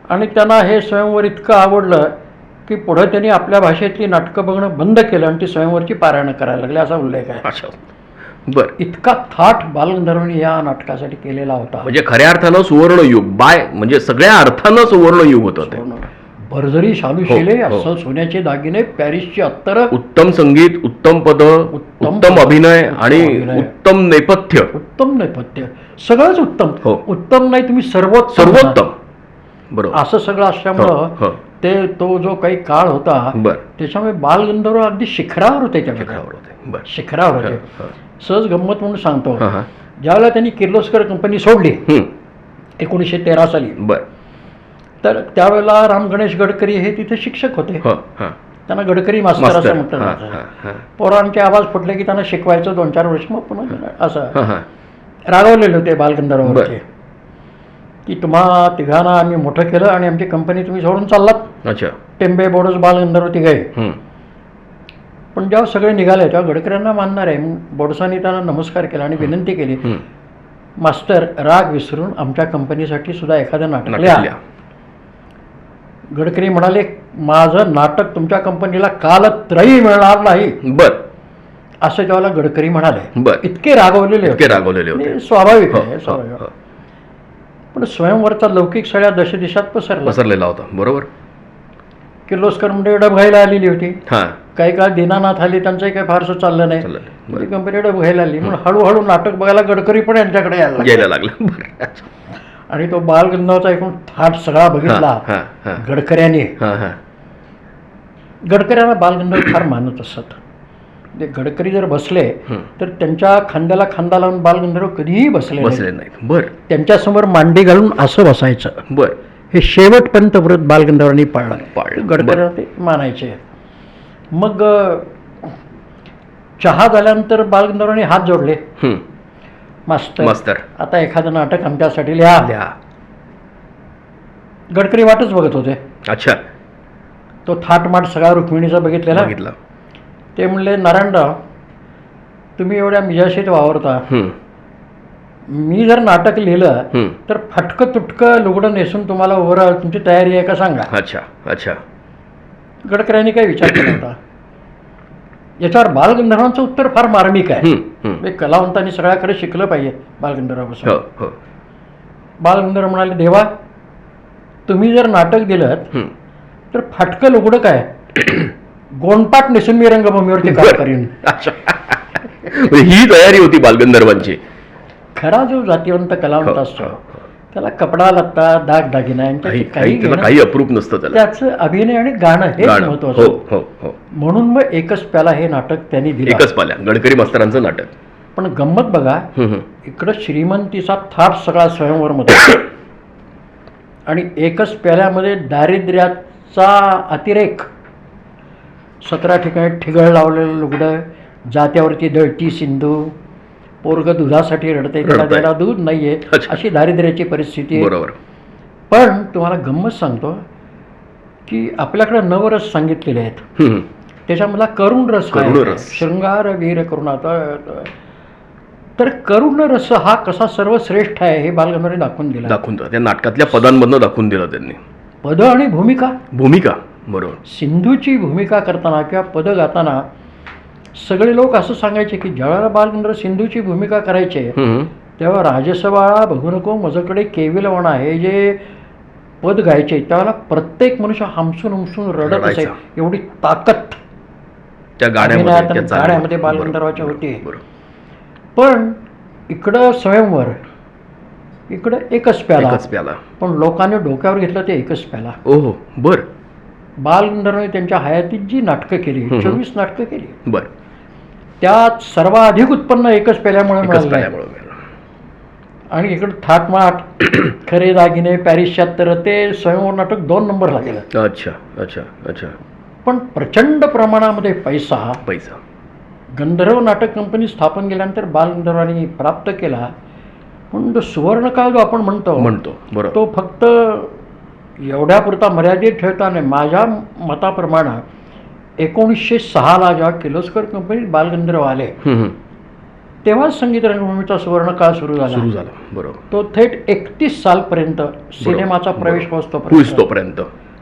आणि त्यांना हे स्वयंवर इतकं आवडलं की पुढे त्यांनी आपल्या भाषेतली नाटकं बघणं बंद केलं आणि ती स्वयंवरची पारायणं करायला लागली असा उल्लेख आहे. अच्छा, बर. इतका थाट बालगंधर्वांनी या नाटकासाठी केलेला होता. म्हणजे खऱ्या अर्थानं सुवर्णयुग, म्हणजे सगळ्या अर्थानं सुवर्णयुग होतं ते. भरजरी शालूशिले, असं सोन्याचे दागिने, पॅरिसची अत्तर, उत्तम संगीत, उत्तम पद, उत्तम अभिनय आणि उत्तम नेपथ्य. उत्तम नेपथ्य, सगळंच उत्तम. हो. उत्तम नाही, तुम्ही सर्वोत्तम. बरोबर. असं सगळं असल्यामुळं ते तो जो काही काळ होता त्याच्यामुळे बालगंधर्व अगदी शिखरावर होते. शिखरावर होते. सहज गंमत म्हणून सांगतो, ज्यावेळेला त्यांनी किर्लोस्कर कंपनी सोडली 1913 साली, तर त्यावेळेला राम गणेश गडकरी हे तिथे शिक्षक होते. त्यांना गडकरी मास्तर असं म्हटलं. पोरांचे आवाज फुटले की त्यांना शिकवायचं 2-4 वर्ष, मग पुन्हा असं रागवलेले होते बालगंधर्वावरचे की तुम्हा तिघांना आम्ही मोठं केलं आणि आमची कंपनी तुम्ही सोडून चाललात. टेंबे, बोडस, बालगंधर्व तिघे. पण जेव्हा सगळे निघाले तेव्हा गडकऱ्यांना मानणार आहे. बोडसांनी त्यांना नमस्कार केला आणि विनंती केली, मास्तर राग विसरून आमच्या कंपनीसाठी सुद्धा एखादं नाटक लिहा. गडकरी म्हणाले, माझं नाटक तुमच्या कंपनीला कालत्रयी मिळणार नाही. असं जेव्हा गडकरी म्हणाले, इतके रागवलेले होते. स्वाभाविक आहे, स्वाभाविक. पण स्वयंवरचा लौकिक सगळ्या दशदिशात पसरलेला होता. बरोबर. किर्लोस्कर म्हणजे डब घ्यायला आलेली होती. काही काळ दीनानाथ आली, त्यांचंही काही फारसं चाललं नाही. कंपनी डब घ्यायला आली म्हणून हळूहळू नाटक बघायला गडकरी पण यांच्याकडे यायला लागला. आणि तो बालगंधर्वाचा एकूण थाट सगळा बघितला गडकऱ्यांनी. गडकऱ्यांना बालगंधर्व फार मानत असत. गडकरी जर बसले तर त्यांच्या खांद्याला खांदा लावून बालगंधर्व कधीही बसले नाही. त्यांच्यासमोर मांडी घालून असं बसायचं. हे शेवटपर्यंत व्रत बालगंधर्वांनी पाळलं. गडकरी ते मानायचे. मग चहा झाल्यानंतर बालगंधर्वांनी हात जोडले, मास्तर आता एखादं नाटक आमच्यासाठी लिहा. गडकरी वाटच बघत होते. अच्छा. तो थाटमाट सगळा रुक्मिणीचा बघितलेला. ते म्हणले, नारायणराव तुम्ही एवढ्या मिजाशीत वावरता, मी जर नाटक लिहिलं तर फटकं तुटकं लुगडं नेसून तुम्हाला ओव्हरऑल तुमची तयारी आहे का सांगा. अच्छा अच्छा. गडकऱ्यांनी काही विचार केला होता. याच्यावर बालगंधर्वांचं उत्तर फार मार्मिक आहे. कलावंतांनी सगळ्याकडे शिकलं पाहिजे बालगंधर्वापासून. बालगंधर्व म्हणाले, देवा तुम्ही जर नाटक दिलं तर फाटकं लुगडं काय, गोंडपाट नेसून मी रंगभूमीवरती काम करीन. ही तयारी होती बालगंधर्वांची. खरा जो जातीवंत कलावंत असतो त्याला कपडा लत्ता दागदागिना काही अप्रूप नसतं. त्याचं अभिनय आणि गाणं हे महत्वाचं. म्हणून मग एकच प्याला हे नाटक त्यांनी दिलं. एकच प्याला, गडकरी मास्तरांचं नाटक. पण गंमत बघा, इकडं श्रीमंतीचा थाट सगळा स्वयंवर मध्ये आणि एकच प्याल्यामध्ये दारिद्र्याचा अतिरेक. 17 ठिकाणी ठिगळ लावलेलं लुगडं, जात्यावरती दळती सिंधू, पोरग दुधासाठी रडते, त्याला द्यायला दूध नाहीये, अशी दारिद्र्याची परिस्थिती. बरोबर. पण तुम्हाला गंमत सांगतो की आपल्याकडे नवरस सांगितलेले आहेत. त्याच्यामधला करुण रस, शृंगार वीर करुणाचा. तर करुण रस हा कसा सर्वश्रेष्ठ आहे हे बालगंधर्वांनी दाखवून दिलं. त्या नाटकातल्या पदांमधनं दाखवून दिलं त्यांनी. पद आणि भूमिका. बरोबर. सिंधूची भूमिका करताना किंवा पद गाताना सगळे लोक असं सांगायचे की ज्यावेळेला बालगंधर्व सिंधूची भूमिका करायचे तेव्हा राजसबाळा बघू नको मजकडे केविलवाणा हे जे पद गायचे त्यावेळेला प्रत्येक मनुष्य हमसून हमसून रडत असे. एवढी ताकद त्या गाण्यामध्ये बालगंधर्वाच्या होती. पण इकडं स्वयंवर, इकडं एकच प्याला. पण लोकांनी डोक्यावर घेतलं ते एकच प्याला. ओहो. बर. बालगंधर्वांनी त्यांच्या हयातीत जी नाटकं केली, 24 नाटकं केली, त्यात सर्वाधिक उत्पन्न एकच प्याल्यामुळे मिळालं. आणि इकडं थाटमाट, खरे दागिने, पॅरिसच्या तर ते स्वयंवर नाटक 2 नंबरला गेलं. अच्छा अच्छा अच्छा. पण प्रचंड प्रमाणामध्ये पैसा गंधर्व नाटक कंपनी स्थापन केल्यानंतर बालगंधर्वांनी प्राप्त केला. म्हणून तो सुवर्णकाळ जो आपण म्हणतो तो फक्त एवढ्यापुरता मर्यादित ठेवता नाही. माझ्या मताप्रमाणे 1906ला जेव्हा किर्लोस्कर कंपनीत बालगंधर्व आले तेव्हाच संगीत रंगभूमीचा सुवर्णकाळ सुरू झाला. बरोबर. तो थेट 31 सालपर्यंत सिनेमाचा प्रवेश होतोपर्यंत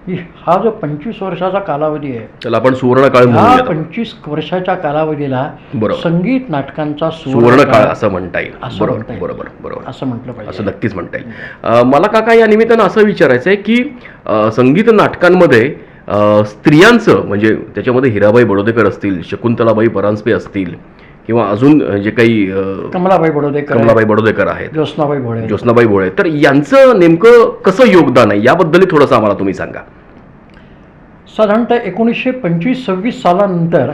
हा जो 25 वर्षाचा कालावधी आहे, त्याला आपण सुवर्ण काळ ह्या म्हणूया. 25 वर्षाच्या कालावधीला बरोबर. संगीत नाटकांचा सुवर्ण काळ असं म्हणता येईल. असं बरोबर म्हणता येईल. बरोबर बरोबर असं म्हटलं पाहिजे. असं नक्कीच म्हणता येईल. मला काका या निमित्तानं असं विचारायचं आहे की संगीत नाटकांमध्ये स्त्रियांचं म्हणजे त्याच्यामध्ये हिराबाई बडोदेकर असतील, शकुंतलाबाई परांजपे असतील किंवा अजून जे काही कमलाबाई बडोदेकर आहेत, ज्योत्स्नाबाई भोळे, तर यांचं नेमकं कसं योगदान आहे याबद्दल थोडंसं आम्हाला तुम्ही सांगा. साधारणतः 1925-26 सालानंतर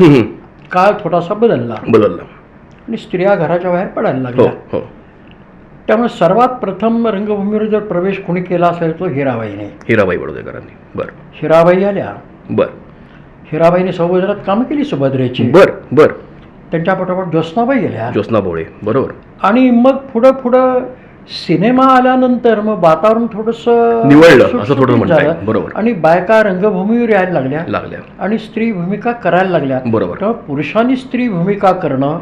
काळ थोडासा बदलला आणि स्त्रिया घराच्या बाहेर पडायला लागल्या. त्यामुळे सर्वात प्रथम रंगभूमीवर जर प्रवेश कोणी केला असेल तो हिराबाई बडोदेकरांनी. बरं. हिराबाई आल्या. बरं. हिराबाईने सौभद्रात कामं केली सुभद्रेची. बरं. त्यांच्या पाठोपाठ ज्योत्स्नाबाई गेल्या. ज्योत्स्ना भोळे. बरोबर. आणि मग पुढं सिनेमा आल्यानंतर मग वातावरण थोडंसं निवळलं असं थोडं म्हणता. बरोबर. आणि बायका रंगभूमीवर यायला लागल्या आणि स्त्री भूमिका करायला लागल्या. बरोबर. तेव्हा पुरुषांनी स्त्री भूमिका करणं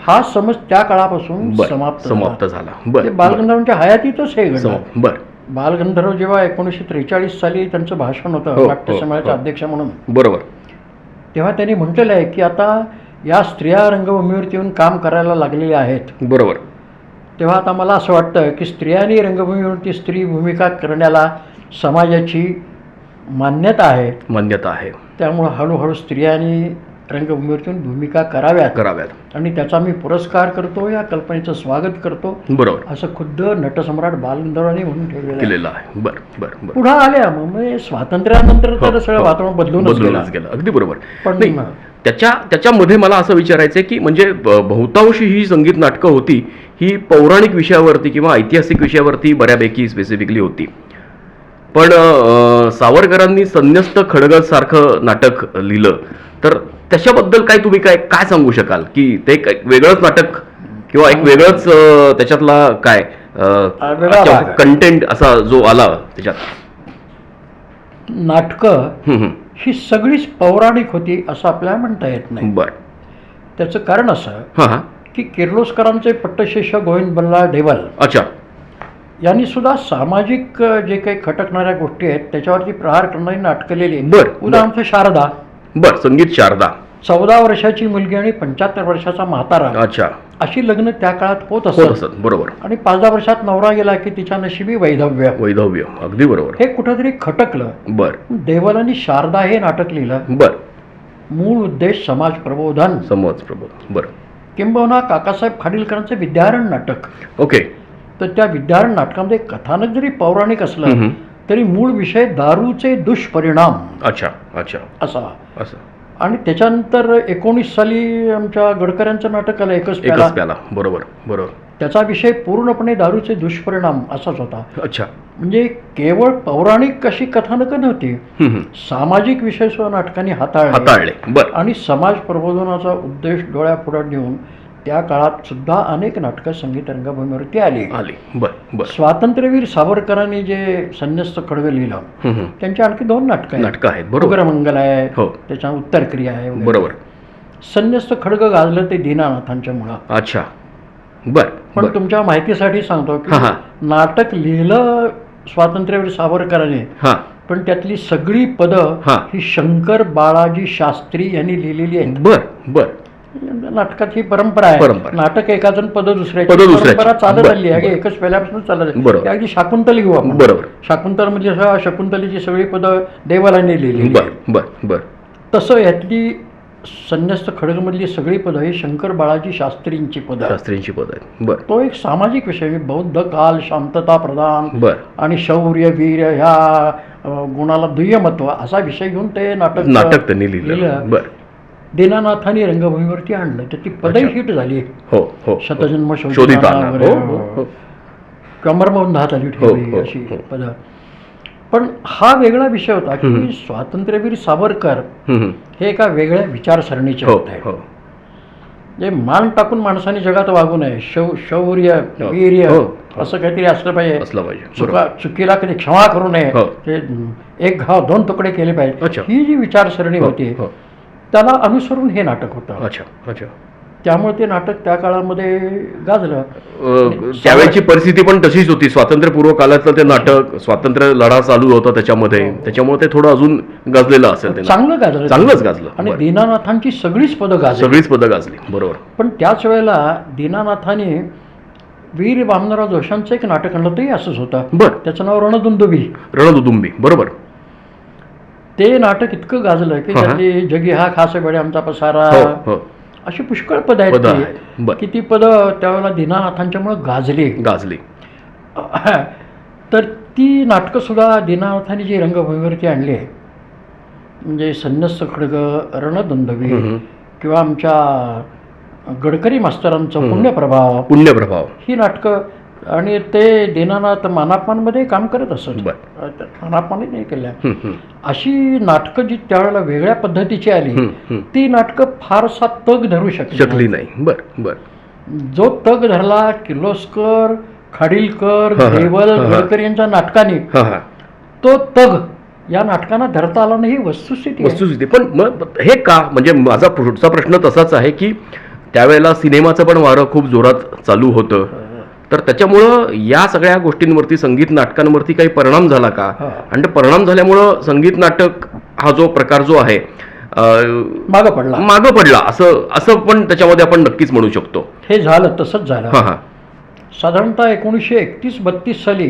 हा समज त्या काळापासून समाप्त झाला. बालगंधर्वांच्या हयातीतच हे घडलं. बरं. बालगंधर्व जेव्हा 1943 साली त्यांचं भाषण होतं नाट्य समाजाचे अध्यक्ष म्हणून, बरोबर, तेव्हा त्यांनी म्हटलेलं आहे की आता या स्त्रिया रंगभूमीवरती येऊन काम करायला लागलेल्या आहेत. बरोबर. तेव्हा आता मला असं वाटतं की स्त्रियांनी रंगभूमीवरती स्त्री भूमिका करण्याला समाजाची मान्यता आहे. त्यामुळं हळूहळू स्त्रियांनी रंगभूमीवरतून भूमिका कराव्यात आणि त्याचा मी पुरस्कार करतो, या कल्पनेचं स्वागत करतो. बरोबर. असं खुद्द नटसम्राट बालगंधर्वांनी म्हणून ठेवलेलं आहे. बरं. पुढे आल्या मग स्वातंत्र्यानंतर तर सगळं वातावरण बदलूनच गेलं. अगदी बरोबर. पण त्याच्यामध्ये मला असं विचारायचं आहे की म्हणजे बहुतांश ही संगीत नाटकं होती ही पौराणिक विषयावरती किंवा ऐतिहासिक विषयावरती बऱ्यापैकी स्पेसिफिकली होती. पण सावरकरांनी संन्यस्त खडगत सारखं नाटक लिहिलं, तर त्याच्याबद्दल तुम्ही काय सांगू शकाल की ते एक वेगळंच नाटक किंवा एक वेगळंच त्याच्यातला कंटेंट असा जो आला त्याच्यात? नाटकं ही सगळीच पौराणिक होती असं आपल्याला म्हणता येत नाही. बरं. त्याचं कारण असं की किर्लोस्करांचे पट्टशिष्य गोविंद बल्लाळ देवल यांनी सुद्धा सामाजिक जे काही खटकणाऱ्या गोष्टी आहेत त्याच्यावरती प्रहार करणारी नाटकं लिहिली. उदाहरणार्थ शारदा. संगीत शारदा. 14 वर्षाची मुलगी आणि 75 वर्षाचा म्हातारा अशी लग्न त्या काळात होत असत. बरोबर. आणि 5-10 वर्षात नवरा गेला की तिच्या नशिबी वैधव्य. अगदी बरोबर. हे कुठंतरी खटकलं. देवलांनी शारदा हे नाटक लिहिलं. मूळ उद्देश समाज प्रबोधन. बरं. किंबहुना काकासाहेब खाडीलकरांचं विद्यारण नाटक. तर त्या विद्यारण नाटकामध्ये कथानक जरी पौराणिक असलं तरी मूळ विषय दारूचे दुष्परिणाम असा. आणि त्याच्यानंतर 19 साली आमच्या गडकऱ्यांचं नाटक आलं एकच प्याला. बरोबर. त्याचा विषय पूर्णपणे दारूचे दुष्परिणाम असाच होता. म्हणजे केवळ पौराणिक अशी कथानकं नव्हती, सामाजिक विषय सुद्धा नाटकांनी हाताळले. आणि समाज प्रबोधनाचा उद्देश डोळ्यापुढे नेऊन त्या काळात सुद्धा अनेक नाटकं संगीत रंगभूमीवरती आली. स्वातंत्र्यवीर सावरकरांनी जे संन्यस्त खडग लिहिलं त्यांची आणखी 2 नाटकं आहेत. उग्रमंगल आहे, त्याच्या उत्तर क्रिया आहे. बरोबर. संन्यस्त खडग गाजलं ते दीनानाथांच्या मुळं. पण तुमच्या माहितीसाठी सांगतो की नाटक लिहिलं स्वातंत्र्यवीर सावरकरांनी, पण त्यातली सगळी पदं ही शंकर बाळाजी शास्त्री यांनी लिहिलेली आहेत. नाटकात ही परंपरा आहे. नाटक एकाजण पद दुसऱ्याची परंपरा चालत आली आहे. एकच पहिल्यापासून चालत आहे. अगदी शाकुंतल घेऊ आपण. शाकुंतल म्हणजे शकुंतलीची सगळी पदं देवलांनी लिहिली. तसं यातली संन्यस्त खडगमधली सगळी पदं ही शंकर बाळाजी शास्त्रींची पदं आहेत. तो एक सामाजिक विषय, बौद्ध काल, शांतता प्रदान आणि शौर्य वीर ह्या गुणाला दुय्यमत्व असा विषय घेऊन ते नाटक त्यांनी लिहिलं. दीनानाथांनी रंगभूमीवरती आणलं, त्याची पदही हिट झाली. शतजन्म शोधित कमरमोहन हाताली ठेवली अशी पदं. पण हा वेगळा विषय होता की स्वातंत्र्यवीर सावरकर हे एका वेगळ्या विचारसरणीचे होते. जे मान टाकून माणसाने जगात वागू नये, शौर्य वीर्य असं काहीतरी असलं पाहिजे. चुकीला कधी क्षमा करू नये, एक घाव 2 तुकडे केले पाहिजे, ही जी विचारसरणी होती त्याला अनुसरून हे नाटक होतं. त्यामुळे ते नाटक त्या काळामध्ये गाजलं. त्यावेळेची परिस्थिती पण तशीच होती. स्वातंत्र्यपूर्व काळातलं ते नाटक, स्वातंत्र्य लढा चालू होता त्याच्यामध्ये, त्याच्यामुळे ते थोडं अजून गाजलेलं असेल. चांगलं गाजलं, चांगलंच गाजलं. आणि दीनानाथांची सगळीच पदं गाजली. बरोबर. पण त्याच वेळेला दीनानाथाने वीर वामनराव जोशांचं एक नाटक आणलं, तेही असंच होतं. बरं. त्याचं नाव रणदुंदुभी. बरोबर. ते नाटक इतकं गाजलं की त्यातली जगी हा खास बेडे आमचा पसारा, अशी पुष्कळ पदं आहेत की ती पदं त्यावेळेला दीनानाथांच्यामुळे गाजली. तर ती नाटकं सुद्धा दीनानाथांनी जी रंगभूमीवरती आणली आहे, म्हणजे संन्यस्त खड्ग, रणदुंदुभी किंवा आमच्या गडकरी मास्तरांचं पुण्यप्रभाव, ही नाटकं, आणि ते दीनानाथ मानापमानमध्ये काम करत असत, मानापमानही नाही केल्या. अशी नाटकं जी त्यावेळेला वेगळ्या पद्धतीची आली, ती नाटकं फारसा तग धरू शकली नाही. जो तग धरला किर्लोस्कर, खाडिलकर, देवल, गडकरी यांच्या नाटकाने, तो तग या नाटकांना धरता आला नाही, ही वस्तुस्थिती. पण हे का, म्हणजे माझा पुढचा प्रश्न तसाच आहे की त्यावेळेला सिनेमाचं पण वारं खूप जोरात चालू होतं, तर त्याच्यामुळं या सगळ्या गोष्टींवरती, संगीत नाटकांवरती काही परिणाम झाला का? आणि ते परिणाम झाल्यामुळं संगीत नाटक हा जो प्रकार जो आहे मागं पडला असं पण त्याच्यामध्ये आपण नक्कीच म्हणू शकतो. हे झालं, तसंच झालं. साधारणतः 1931-32 साली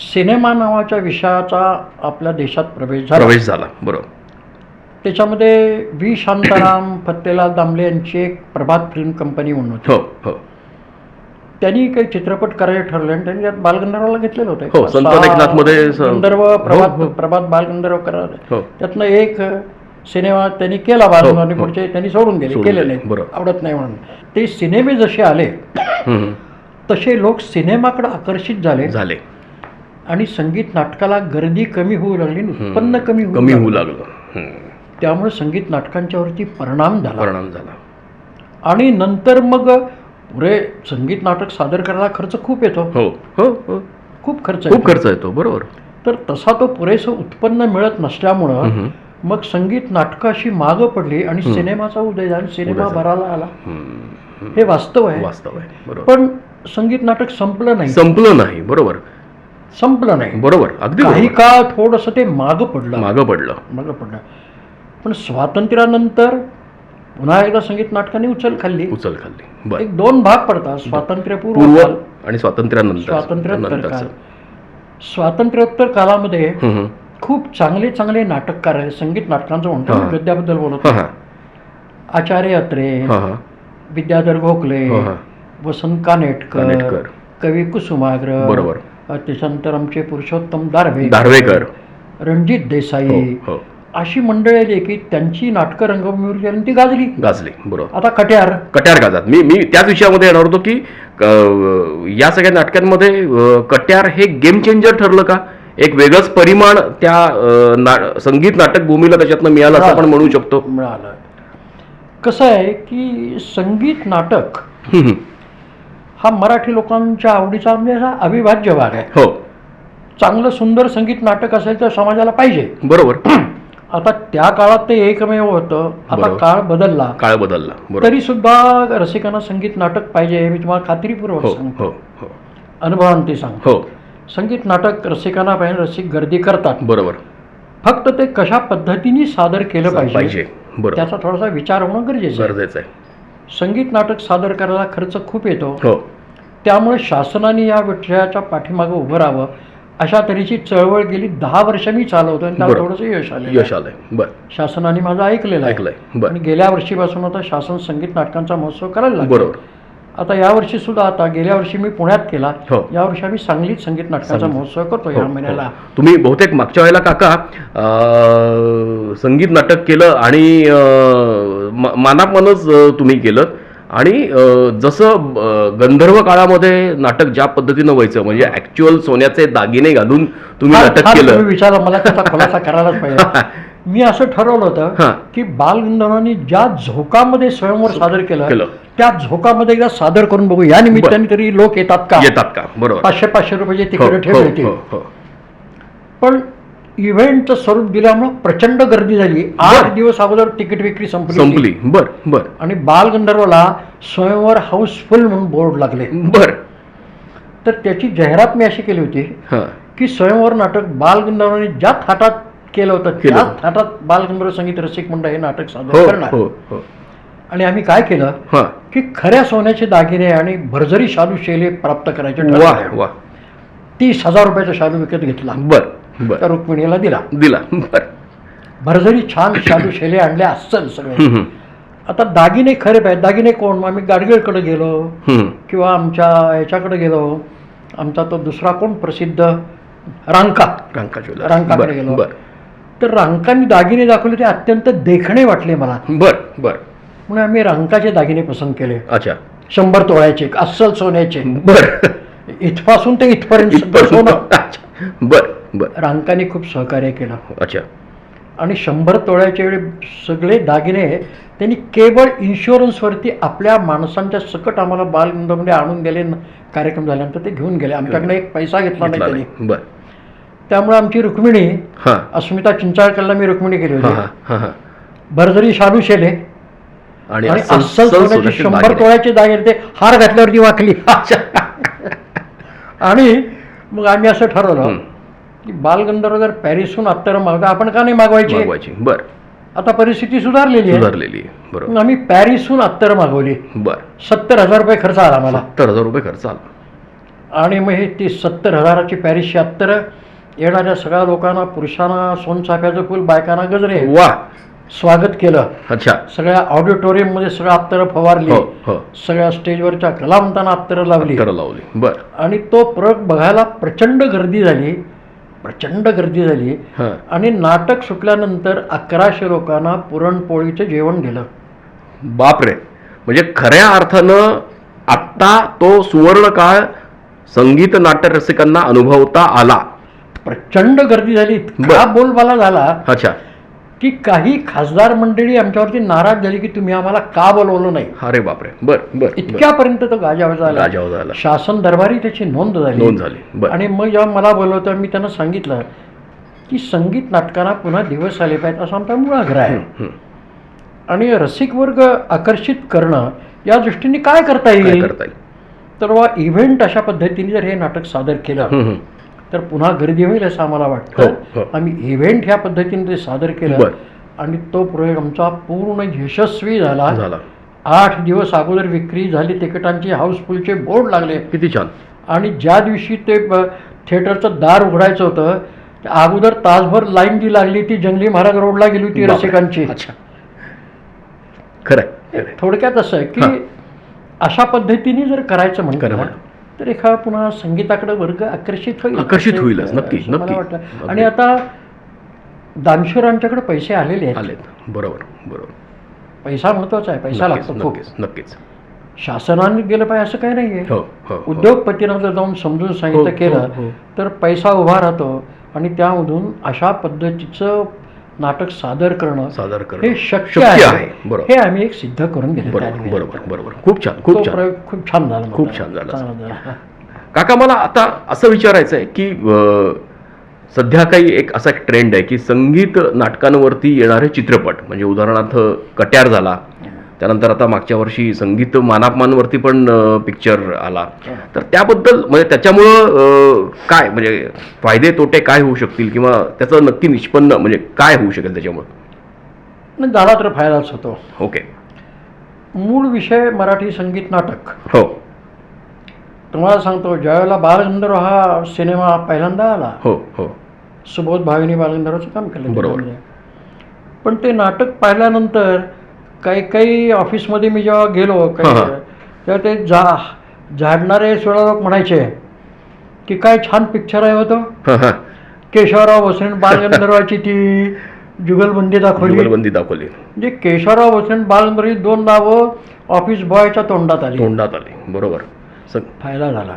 सिनेमा नावाच्या विषयाचा आपल्या देशात प्रवेश झाला. बरोबर. त्याच्यामध्ये व्ही शांताराम, फत्तेलाल दामले यांची एक प्रभात फिल्म कंपनी म्हणून होती. त्यांनी काही चित्रपट करायचे ठरले आणि त्यांनी त्यात बालगंधर्वाला घेतलेलं होतं. प्रभात बालगंधर्व करायला, त्यातनं एक सिनेमा त्यांनी केला बालगंधर्वांनी, पुढचे त्यांनी सोडून केले नाही, आवडत नाही म्हणून. ते सिनेमे जसे आले तसे लोक सिनेमाकडे आकर्षित झाले आणि संगीत नाटकाला गर्दी कमी होऊ लागली, उत्पन्न कमी होऊ लागलं. त्यामुळे संगीत नाटकांच्यावरती परिणाम झाला. आणि नंतर मग पुरे संगीत नाटक सादर करायला खर्च खूप येतो. खूप खर्च येतो. बरोबर. तर तसा तो पुरेसं उत्पन्न मिळत नसल्यामुळं मग संगीत नाटकं अशी मागं पडली आणि सिनेमाचा उदय झाला, सिनेमा भराला आला. हे वास्तव आहे. पण संगीत नाटक संपलं नाही. बरोबर. अगदी काही काळ थोडंसं ते मागं पडलं. पण स्वातंत्र्यानंतर पुन्हा एकदा संगीत नाटकाने उचल खाल्ली. एक 2 भाग पडतात, स्वातंत्र्यपूर्व आणि स्वातंत्र्योत्तर. स्वातंत्र्योत्तर काळामध्ये खूप चांगले नाटककार आहेत. संगीत नाटकांचं म्हणतो, गद्याबद्दल बोलतो. आचार्य अत्रे, विद्याधर गोखले, वसंत कानेटकर, कवी कुसुमाग्रज, बरोबर. त्याच्यानंतर आमचे पुरुषोत्तम दारव्हेकर, रणजित देसाई, अशी मंडळी आली की त्यांची नाटकं रंगभूमीवर गेली, ती गाजली. बरोबर. आता कट्यार गाजतात. मी त्याच विषयामध्ये येणार होतो की या सगळ्या नाटकांमध्ये कट्यार हे गेम चेंजर ठरलं का? एक वेगळंच परिमाण त्या संगीत नाटक भूमीला त्याच्यातनं मिळालं असं आपण म्हणू शकतो. मिळालं. कसं आहे की संगीत नाटक हा मराठी लोकांच्या आवडीचा म्हणजे असा अविभाज्य भाग आहे. चांगलं सुंदर संगीत नाटक असेल तर समाजाला पाहिजे. बरोबर. आता त्या काळात ते एकमेव होतं. आता काळ बदलला. तरी सुद्धा रसिकांना संगीत नाटक पाहिजे हे मी तुम्हाला खात्रीपूर्वक सांगतो, अनुभवाने ते सांगतो. संगीत नाटक रसिकांना पाहिजे, रसिक गर्दी करतात. बरोबर. फक्त ते कशा पद्धतीने सादर केलं पाहिजे त्याचा थोडासा विचार होणं गरजेचं आहे. संगीत नाटक सादर करायला खर्च खूप येतो. त्यामुळे शासनाने या विषयाच्या पाठीमागे उभं राहावं अशा तऱ्हेची चळवळ गेली 10 वर्ष मी चालवतो आणि त्याला थोडंसं यश आलंय. शासनाने माझं ऐकलेलं आहे. आणि गेल्या वर्षीपासून आता शासन संगीत नाटकांचा महोत्सव करायला लागलं. आता यावर्षी सुद्धा, आता गेल्या वर्षी मी पुण्यात केला, यावर्षी आम्ही सांगलीत संगीत नाटकाचा महोत्सव करतो या महिन्याला. तुम्ही बहुतेक मागच्या वेळेला काका संगीत नाटक केलं आणि मानापमानच तुम्ही केलं, आणि जसं गंधर्व काळामध्ये नाटक ज्या पद्धतीनं व्हायचं, म्हणजे ऍक्च्युअल सोन्याचे दागिने घालून तुम्ही नाटक केलं. विचारा, मला त्याचा खुलासा करायलाच पाहिजे. मी असं ठरवलं होतं की बालगंधर्वांनी ज्या झोकामध्ये स्वयंवर सादर केलं त्या झोकामध्ये एकदा सादर करून बघू, या निमित्ताने तरी लोक येतात का. बरोबर. 500-500 रुपये तिकडे ठेवले होते. पण इव्हेंटचं स्वरूप दिल्यामुळं प्रचंड गर्दी झाली. 8 दिवस अगोदर तिकीट विक्री संपली. बर बर. आणि बालगंधर्वला स्वयंवर हाऊसफुल म्हणून बोर्ड लागले. बर. तर त्याची जाहिरात मी अशी केली होती की स्वयंवर नाटक बालगंधर्वाने ज्या थाटात केलं होतं त्या थाटात बालगंधर्व संगीत रसिक मंडळ हे नाटक सादर करणार. आणि आम्ही काय केलं की खऱ्या सोन्याचे दागिने आणि भरजरी शालू शेले प्राप्त करायचे ठरवले. 30,000 रुपयाचा शालू विकत घेतला. त्या रुक्मिणीला दिला. भरजरी छान शालू शेले आणले अस्सल सगळे. आता दागिने खरे पाहिजे. दागिने कोण? मग आम्ही गाडगीळकडे गेलो किंवा आमच्या ह्याच्याकडे गेलो. आमचा तो दुसरा कोण प्रसिद्ध रांकाकडे गेलो. तर रांकांनी दागिने दाखवले ते अत्यंत देखणे वाटले मला. म्हणून आम्ही रांकाचे दागिने पसंत केले. 100 तोळ्याचे अस्सल सोन्याचे. इथपासून ते इथपर्यंत सोनं. रांकाने खूप सहकार्य केलं. आणि 100 तोळ्याच्या वेळी सगळे दागिने त्यांनी केवळ इन्शुरन्सवरती आपल्या माणसांच्या सकट आम्हाला बालगंधर्वमध्ये आणून दिले. कार्यक्रम झाल्यानंतर ते घेऊन गेले. आमच्याकडे एक पैसा घेतला नाही त्यांनी. त्यामुळे आमची रुक्मिणी अस्मिता चिंचाळकरला मी रुक्मिणी केली होती. भरजरी शालू शेले आणि अस्सल सोन्याची 100 तोळ्याचे दागिने. ते हार घातल्यावरती वाकली. आणि मग आम्ही असं ठरवलं की बालगंधर्व जर पॅरिसहून अत्तर मागता आपण का नाही मागवायची. आता परिस्थिती सुधारलेली आहे. आम्ही पॅरिसहून अत्तर मागवली. 70,000 रुपये खर्च आला मला. 70,000 रुपये खर्च आला. आणि मग हे ती 70,000ची पॅरिसची अत्तर येणाऱ्या सगळ्या लोकांना, पुरुषांना सोनचाफ्याचं फुल, बायकांना गजरे. स्वागत केलं. सगळ्या ऑडिटोरियम मध्ये सगळं अत्तर फवारली. सगळ्या स्टेजवरच्या कलावंतांना अत्तर लावली. आणि तो प्रयोग बघायला प्रचंड गर्दी झाली. आणि नाटक सुटल्यानंतर 1100 लोकांना पुरणपोळीचं जेवण दिलं. बापरे. म्हणजे खऱ्या अर्थानं आत्ता तो सुवर्ण काळ संगीत नाट्य रसिकांना अनुभवता आला. प्रचंड गर्दी झाली. इतका बोलबाला झाला की काही खासदार मंडळी आमच्यावरती नाराज झाली की तुम्ही आम्हाला का बोलवलं नाही. अरे बापरे. इतक्यापर्यंत तो गाजावाजा झाला. शासन दरबारी त्याची नोंद झाली. आणि मग जेव्हा मला बोलवतं मी त्यांना सांगितलं की संगीत नाटकांना पुन्हा दिवस आले पाहिजेत असा आमचा मूळ आग्रह आहे. आणि रसिक वर्ग आकर्षित करणं या दृष्टीने काय करता येईल. तर इव्हेंट अशा पद्धतीने जर हे नाटक सादर केलं तर पुन्हा गर्दी होईल असं आम्हाला वाटतं. आम्ही इव्हेंट ह्या पद्धतीने ते सादर केलं आणि तो प्रयोग आमचा पूर्ण यशस्वी झाला. 8 दिवस अगोदर विक्री झाली. तिकिटांची हाऊसफुलचे बोर्ड लागले. किती छान. आणि ज्या दिवशी ते थिएटरचं दार उघडायचं होतं अगोदर तासभर लाईन जी लागली ती जंगली महाराज रोडला गेली होती रसिकांची. थोडक्यात असं आहे की अशा पद्धतीने जर करायचं म्हणलं तर एखादा पुन्हा संगीताकडे वर्ग आकर्षित होईल. नक्की मला वाटतं. आणि आता दानशूरांच्याकडे पैसे आलेले आहेत. बरोबर. पैसा महत्वाचा आहे. पैसा लागतो. नक्कीच. शासनाने गेलं पाहिजे असं काही नाहीये. उद्योगपतींना जर जाऊन समजून सांगितलं केलं तर पैसा उभा राहतो. आणि त्यामधून अशा पद्धतीचं नाटक सादर करणं हे शक्य आहे. हे आम्ही एक सिद्ध करून दिले. बरोबर. खूप छान. खूप छान झाला. काका मला आता असं विचारायचं आहे की सध्या काही असा एक ट्रेंड आहे की संगीत नाटकांवरती येणारे चित्रपट म्हणजे उदाहरणार्थ कट्यार झाला. त्यानंतर आता मागच्या वर्षी संगीत मानापमानवरती पण पिक्चर आला. तर त्याबद्दल म्हणजे त्याच्यामुळं काय म्हणजे फायदे तोटे काय होऊ शकतील किंवा त्याचं नक्की निष्पन्न म्हणजे काय होऊ शकेल त्याच्यामुळं. झाला तर फायदाच होतो. ओके. मूळ विषय मराठी संगीत नाटक. तुम्हाला सांगतो ज्यावेळेला बालगंधर्व हा सिनेमा पहिल्यांदा आला सुबोध भावेनी बालगंधर्वाचं काम केलं. पण ते नाटक पाहिल्यानंतर काही ऑफिसमध्ये मी जेव्हा गेलो तेव्हा ते झाडणारे सोळा लोक म्हणायचे की काय छान पिक्चर आहे होतो. केशवराव भोसले बालगंधर्वाची ती जुगलबंदी दाखवली. म्हणजे केशवराव भोसले बालगंधर्वाची 2 नावं ऑफिस बॉयच्या तोंडात आली. बरोबर. फायदा झाला.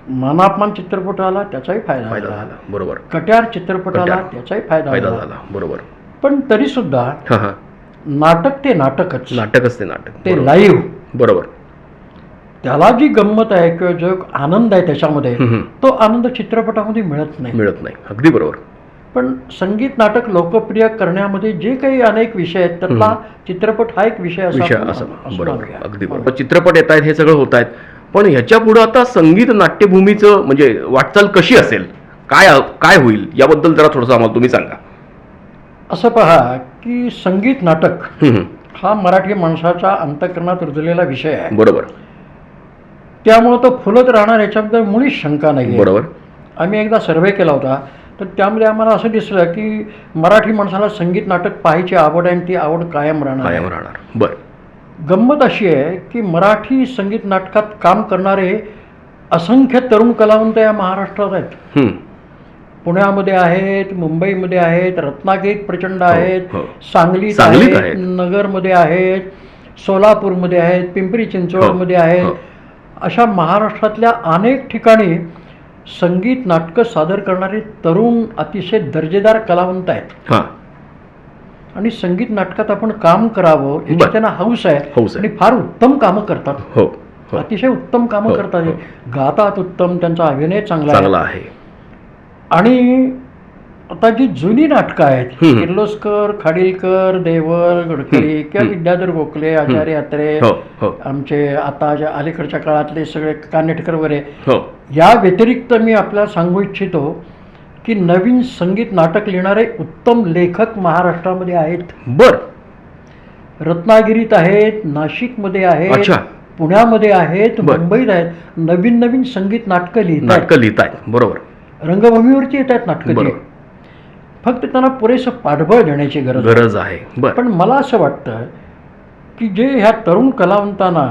मानापमान चित्रपट आला त्याचाही फायदा झाला. बरोबर. कट्यार चित्रपट आला त्याचाही फायदा झाला. बरोबर. पण तरी सुद्धा नाटक ते नाटकच. ते नाटक. ते लाईव्ह. बरोबर. त्याला जी गंमत आहे किंवा जो एक आनंद आहे त्याच्यामध्ये, तो आनंद चित्रपटामध्ये मिळत नाही. अगदी बरोबर. पण संगीत नाटक लोकप्रिय करण्यामध्ये जे काही अनेक विषय आहेत त्यातला चित्रपट हा एक विषय असं बरोबर. अगदी बरोबर. चित्रपट येत आहेत, हे सगळं होत आहेत, पण ह्याच्या पुढे आता संगीत नाट्यभूमीचं म्हणजे वाटचाल कशी असेल, काय होईल याबद्दल जरा थोडंसं आम्हाला तुम्ही सांगा. असं पहा की संगीत नाटक हा मराठी माणसाच्या अंतःकरणात रुजलेला विषय आहे. बरोबर. त्यामुळे तो फुलत राहणार याच्याबद्दल मुळीच शंका नाही. बरोबर. आम्ही एकदा सर्व्हे केला होता, तर त्यामध्ये आम्हाला असं दिसलं की मराठी माणसाला संगीत नाटक पाहायची आवड आहे आणि ती आवड कायम राहणार. बरं. गंमत अशी आहे की मराठी संगीत नाटकात काम करणारे असंख्य तरुण कलावंत या महाराष्ट्रात आहेत. पुण्यामध्ये आहेत, मुंबईमध्ये आहेत, रत्नागिरीत प्रचंड आहेत, सांगलीत आहेत, नगरमध्ये आहेत, सोलापूरमध्ये आहेत, पिंपरी चिंचवडमध्ये आहेत. अशा महाराष्ट्रातल्या अनेक ठिकाणी संगीत नाटकं सादर करणारे तरुण अतिशय दर्जेदार कलावंत आहेत. आणि संगीत नाटकात आपण काम करावं याची त्यांना हौस आहे आणि फार उत्तम कामं करतात. अतिशय उत्तम कामं करतात. गातात उत्तम, त्यांचा अभिनय चांगला आहे. आणि आता जी जुनी नाटकं आहेत, किर्लोस्कर, खाडीलकर, देवल, गडकरी किंवा विद्याधर गोखले, आचार्य अत्रे, आमचे आता अलीकडच्या काळातले सगळे कानेटकर वगैरे, या व्यतिरिक्त मी आपल्याला सांगू इच्छितो की नवीन संगीत नाटक लिहिणारे उत्तम लेखक महाराष्ट्रामध्ये आहेत. रत्नागिरीत आहेत, नाशिकमध्ये आहेत, पुण्यामध्ये आहेत, मुंबईत आहेत. नवीन नवीन संगीत नाटकं लिहित आहेत. बरोबर. रंगभूमीवरती येत आहेत नाटकं. फक्त त्यांना पुरेसं पाठबळ देण्याची गरज आहे. पण मला असं वाटतं की जे ह्या तरुण कलावंतांना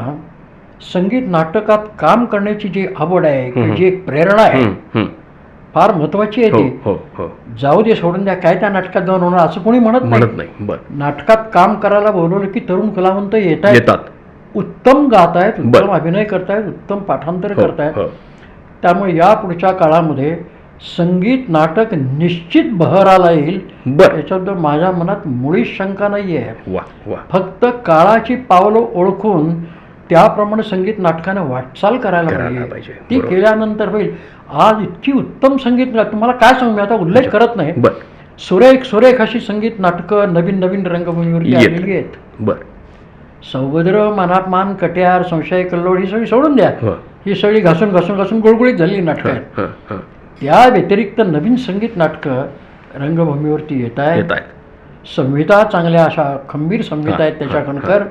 संगीत नाटकात काम करण्याची जी आवड आहे, जी एक प्रेरणा आहे, फार महत्वाची आहे. ती जाऊ दे, सोडून द्या, काय त्या नाटकात जाऊन होणार असं कोणी म्हणत नाही. नाटकात काम करायला बोलवलं की तरुण कलावंत येतात, उत्तम गात आहेत, उत्तम अभिनय करतायत, उत्तम पाठांतर करतायत. त्यामुळे या पुढच्या काळामध्ये संगीत नाटक निश्चित बहराला येईल, याच्याबद्दल माझ्या मनात मुळीच शंका नाही आहे. फक्त काळाची पावलं ओळखून त्याप्रमाणे संगीत नाटकाने वाटचाल करायला पाहिजे. ती केल्यानंतर होईल. आज इतकी उत्तम संगीत, तुम्हाला काय सांगू, मी आता उल्लेख करत नाही, सुरेख अशी संगीत नाटकं नवीन नवीन रंगभूमीवरती आलेली आहेत. सौभद्र, मनापमान, कट्यार, संशय, कल्लोळ ही सगळी सोडून द्या, ही सगळी घासून घासून घासून गुळगुळीत झालेली नाटकं आहेत. त्या व्यतिरिक्त नवीन संगीत नाटकं रंगभूमीवरती येत आहेत. संहिता चांगल्या अशा खंबीर संहिता आहेत त्याच्या कणकर.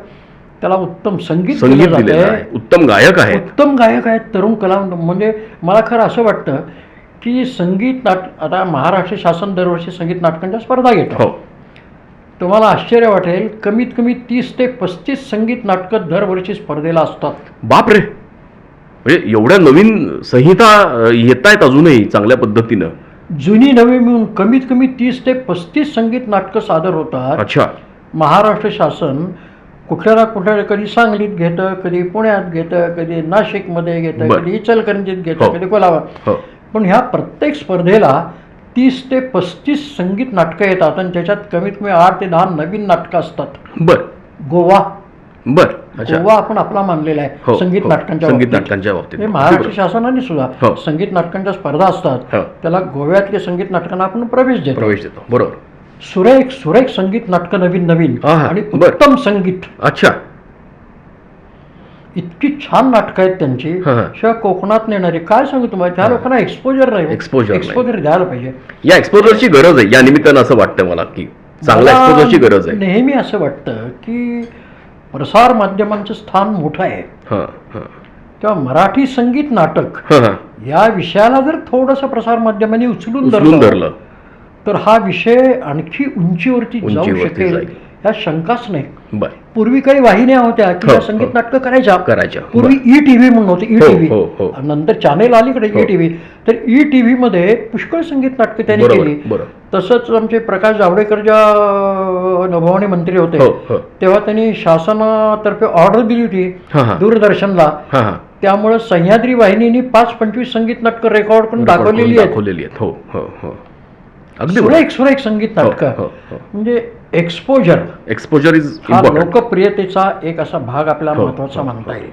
त्याला उत्तम संगीत दिलं जातंय, उत्तम गायक आहेत, तरुण कलावंत. म्हणजे मला खरं असं वाटतं की संगीत आता महाराष्ट्र शासन दरवर्षी संगीत नाटकांच्या स्पर्धा घेतो. तुम्हाला आश्चर्य वाटेल, कमीत कमी 30 ते 35 संगीत नाटकं दरवर्षी स्पर्धेला असतात. बापरे. म्हणजे एवढ्या नवीन संहिता येत आहेत अजूनही चांगल्या पद्धतीनं. जुनी नवी मिळून कमीत कमी 30 ते 35 संगीत नाटकं सादर होतात. महाराष्ट्र शासन कुठल्या ना कुठल्या, कधी सांगलीत घेतं, कधी पुण्यात घेतं, कधी नाशिकमध्ये घेतं, कधी इचलकरंजीत घेतं, कधी कोल्हापूर. पण ह्या प्रत्येक स्पर्धेला 30 ते 35 संगीत नाटकं येतात आणि त्याच्यात कमीत कमी 8 ते 10 नवीन नाटकं असतात. गोवा आपण आपला मानलेला आहे संगीत नाटकांच्या बाबतीत. महाराष्ट्र शासनाने सुद्धा संगीत नाटकांच्या स्पर्धा असतात, त्याला गोव्यातल्या संगीत नाटकांना आपण प्रवेश देतो. बरोबर. सुरेख संगीत नाटकं नवीन आणि उत्तम संगीत. इतकी छान नाटकं आहेत त्यांची. शिवाय कोकणात नेणारे, काय सांगू तुम्हाला, त्या लोकांना एक्सपोजर द्यायला पाहिजे. या एक्सपोजरची गरज आहे. या निमित्तानं असं वाटतं मला की चांगल्या एक्सपोजरची गरज आहे. नेहमी असं वाटतं की प्रसार माध्यमांचं स्थान मोठं आहे, तेव्हा मराठी संगीत नाटक या विषयाला जर थोडंसं प्रसार माध्यमांनी उचलून धरलं तर हा विषय आणखी उंचीवरती जाऊ शकेल, ह्या शंकाच नाही. पूर्वी काही वाहिन्या होत्या की या संगीत नाटकं करायच्या. पूर्वी ETV म्हणून होते, ETV. नंतर चॅनेल अलीकडे ETV. तर ETV मध्ये पुष्कळ संगीत नाटकं त्यांनी केली. तसंच आमचे प्रकाश जावडेकर ज्या नभोवाणी मंत्री होते तेव्हा त्यांनी शासनातर्फे ऑर्डर दिली होती दूरदर्शनला. त्यामुळे सह्याद्री वाहिनीने 5-25 संगीत नाटकं रेकॉर्ड करून दाखवलेली आहेत. सुरेख संगीत नाटकं. म्हणजे एक्सपोजर इज हा लोकप्रियतेचा एक असा भाग आपल्याला महत्वाचा मानता येईल.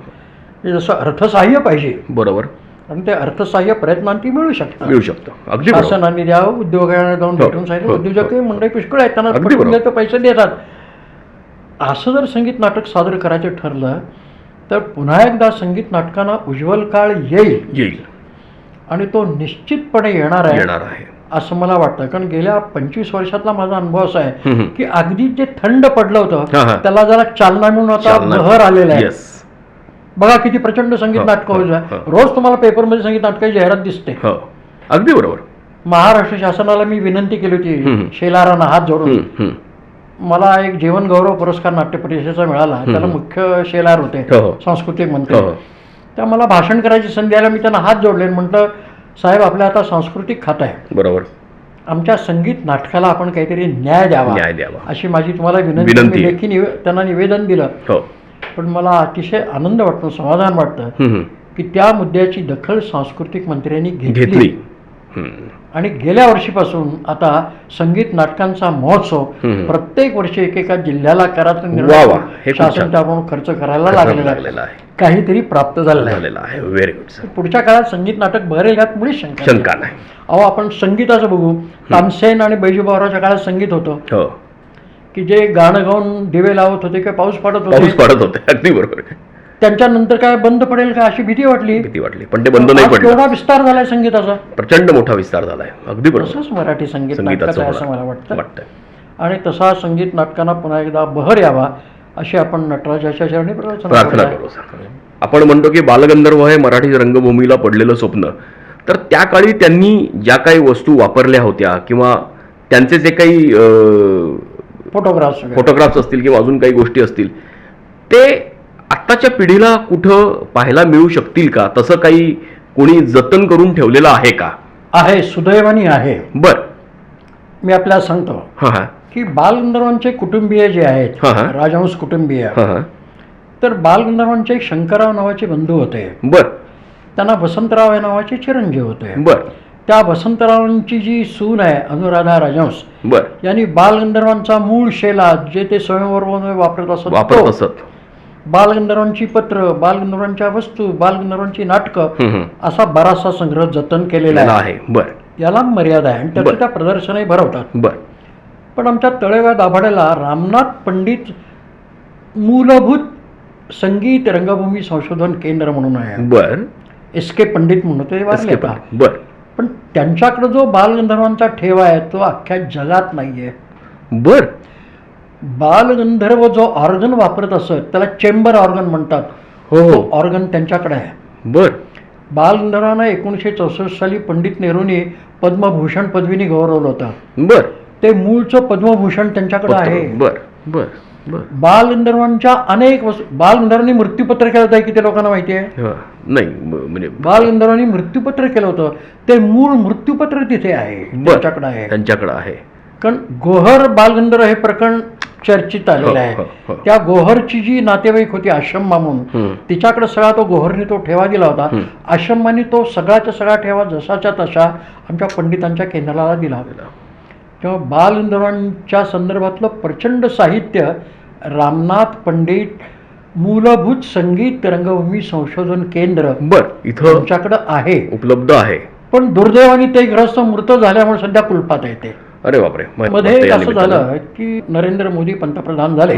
म्हणजे जसं अर्थसहाय्य पाहिजे, बरोबर, आणि ते अर्थसहाय्य प्रयत्नांती मिळू शकतं. मिळू शकतं. अगदी बरोबर. शासनाने द्या, उद्योगांना जाऊन भेटून सांगितलं, उद्योजक मंडळी पुष्कळ आहेत, त्यांना अगदी बरोबर. पटवून पैसे देतात. असं जर संगीत नाटक सादर करायचं ठरलं तर पुन्हा एकदा संगीत नाटकांना उज्ज्वल काळ येईल आणि तो निश्चितपणे येणार आहे असं मला वाटतं. कारण गेल्या 25 वर्षातला माझा अनुभव असा आहे की अगदी जे थंड पडलं होतं त्याला जरा चालना म्हणून आता बहर आलेला आहे. बघा किती प्रचंड संगीत नाटकं होत, रोज तुम्हाला पेपरमध्ये संगीत नाटकाची जाहिरात दिसते. अगदी बरोबर. महाराष्ट्र शासनाला मी विनंती केली होती शेलारांना हात जोडून. मला एक जीवन गौरव पुरस्कार नाट्य परिषदेचा मिळाला, त्याला मुख्य शेलार होते, सांस्कृतिक मंत्री. त्या मला भाषण करायची संधी आल्या, मी त्यांना हात जोडले, म्हटलं साहेब आपल्या आता सांस्कृतिक खातं आहे, बरोबर, आमच्या संगीत नाटकाला आपण काहीतरी न्याय द्यावा अशी माझी तुम्हाला विनंती. लेखी त्यांना निवेदन दिलं. पण मला अतिशय आनंद वाटतो, समाधान वाटतं की त्या मुद्द्याची दखल सांस्कृतिक मंत्र्यांनी घेतली. आणि गेल्या वर्षीपासून आता संगीत नाटकांचा महोत्सव प्रत्येक वर्षी एकेका जिल्ह्याला करायचं निर्णय शासन त्याप्रमाणे खर्च करायला लागलेला आहे, काहीतरी प्राप्त झालेलं आहे. Very good. पुढच्या काळात संगीत नाटक भरेल यात मुळीच शंका नाही. अहो आपण संगीताचं बघू, तानसेन आणि बैजूबावराच्या काळात संगीत होतं की जे गाणं गाऊन दिवे लावत होते किंवा पाऊस पडत होते. अगदी बरोबर. त्यांच्यानंतर काय बंद पडेल का अशी भीती वाटली, पण ते बंद नाही पडलं. केवढा विस्तार झालाय संगीताचा, प्रचंड मोठा विस्तार झालाय. अगदी बरोबर. तसंच मराठी संगीत नाटकाचं असं मला वाटतं. आणि तसा संगीत नाटकांना पुन्हा एकदा बहर यावा अशी आपण नटराजाच्या चरणी प्रार्थना करू. आपण म्हणतो की बालगंधर्व हे मराठी रंगभूमीला पडलेलं स्वप्न. तर त्या काळी त्यांनी ज्या काही वस्तू वापरल्या होत्या किंवा त्यांचे जे काही फोटोग्राफ्स असतील किंवा अजून काही गोष्टी असतील, ते आत्ताच्या पिढीला कुठं पाहायला मिळू शकतील का? तसं काही कोणी जतन करून ठेवलेलं आहे का? आहे, सुदैवाने आहे. बर, मी आपल्याला सांगतो की बालगंधर्वांचे कुटुंबीय जे आहेत, राजहंस कुटुंबीय, तर बालगंधर्वांचे शंकरराव नावाचे बंधू होते. बर. त्यांना वसंतराव या नावाचे चिरंजीव होते. बर. त्या वसंतरावांची जी सून आहे अनुराधा राजहंस, बर, यांनी बालगंधर्वांचा मूळ शेला जे ते स्वयंवरामध्ये वापरत असत, बालगंधर्वांची पत्र, बालगंधर्वांच्या वस्तू, बालगंधर्वांची नाटकं, असा बराचसा संग्रह जतन केलेला आहे. बर. याला मर्यादा आहे आणि त्याचं त्या प्रदर्शनही भरवतात. बर. पण आमच्या तळेगाव दाभाड्याला रामनाथ पंडित मूलभूत संगीत रंगभूमी संशोधन केंद्र म्हणून आहे. बर. एस.के. पंडित म्हणून ते वारले. बर. पण त्यांच्याकडे जो बालगंधर्वांचा ठेवा आहे तो अख्ख्या जगात नाहीये. बर. बालगंधर्व जो ऑर्गन वापरत असत त्याला चेंबर ऑर्गन म्हणतात. हो, ऑर्गन त्यांच्याकडे आहे. बर. बालगंधर्वांना 1964 साली पंडित नेहरूंनी पद्मभूषण पदवीने गौरवलं होतं. बर. ते मूळचं पद्मभूषण त्यांच्याकडे आहे. बर बर बर. बालगंधर्वांच्या अनेक बालगंधर्वांनी मृत्यूपत्र केलं होतं, किती लोकांना माहिती आहे? नाही, म्हणजे बालगंधर्वांनी मृत्यूपत्र केलं होतं, ते मूळ मृत्यूपत्र तिथे आहे, त्यांच्याकडे आहे. कारण गोहर बालगंधर्व हे प्रकरण चर्चित आलेलं आहे. त्या गोहरची जी नातेवाईक होती आश्रम म्हणून, तिच्याकडे सगळा तो गोहरने तो ठेवा दिला होता. आश्रमाने तो सगळ्याच्या सगळा ठेवा जसाच्या तसा आमच्या पंडितांच्या केंद्राला दिला. तेव्हा बालगंधर्वांच्या संदर्भातलं प्रचंड साहित्य रामनाथ पंडित मूलभूत संगीत रंगभूमी संशोधन केंद्र इथं आमच्याकडे आहे, उपलब्ध आहे. पण दुर्दैवाने ते ग्रस्त मृत झाल्यामुळे सध्या कुलपात येते. अरे बापरे. मध्ये असं झालं की नरेंद्र मोदी पंतप्रधान झाले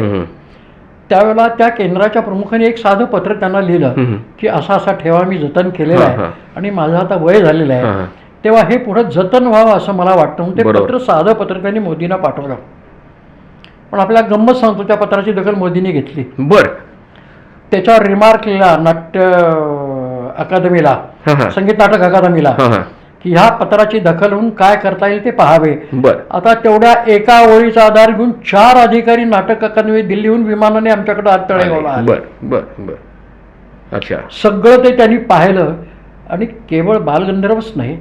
त्यावेळेला त्या केंद्राच्या प्रमुखाने एक साधं पत्र त्यांना लिहिलं की असा असा ठेवा मी जतन केलेला आहे आणि माझं आता वय झालेलं आहे, तेव्हा हे पुढे जतन व्हावं असं मला वाटतं. ते पत्र, साधं पत्र त्यांनी मोदींना पाठवलं. पण आपल्याला गंमत सांगतो, त्या पत्राची दखल मोदींनी घेतली. बर. त्याच्यावर रिमार्क लिहिला नाट्य अकादमीला, संगीत नाटक अकादमीला, की ह्या पत्राची दखल होऊन काय करता येईल ते पाहावे. बर. आता तेवढ्या एका ओळीचा आधार घेऊन 4 अधिकारी नाटक अकादमी दिल्लीहून विमानाने आमच्याकडे तळेगावला आले. बर बर बर. अच्छा. सगळं ते त्यांनी पाहिलं आणि केवळ बालगंधर्वच नाही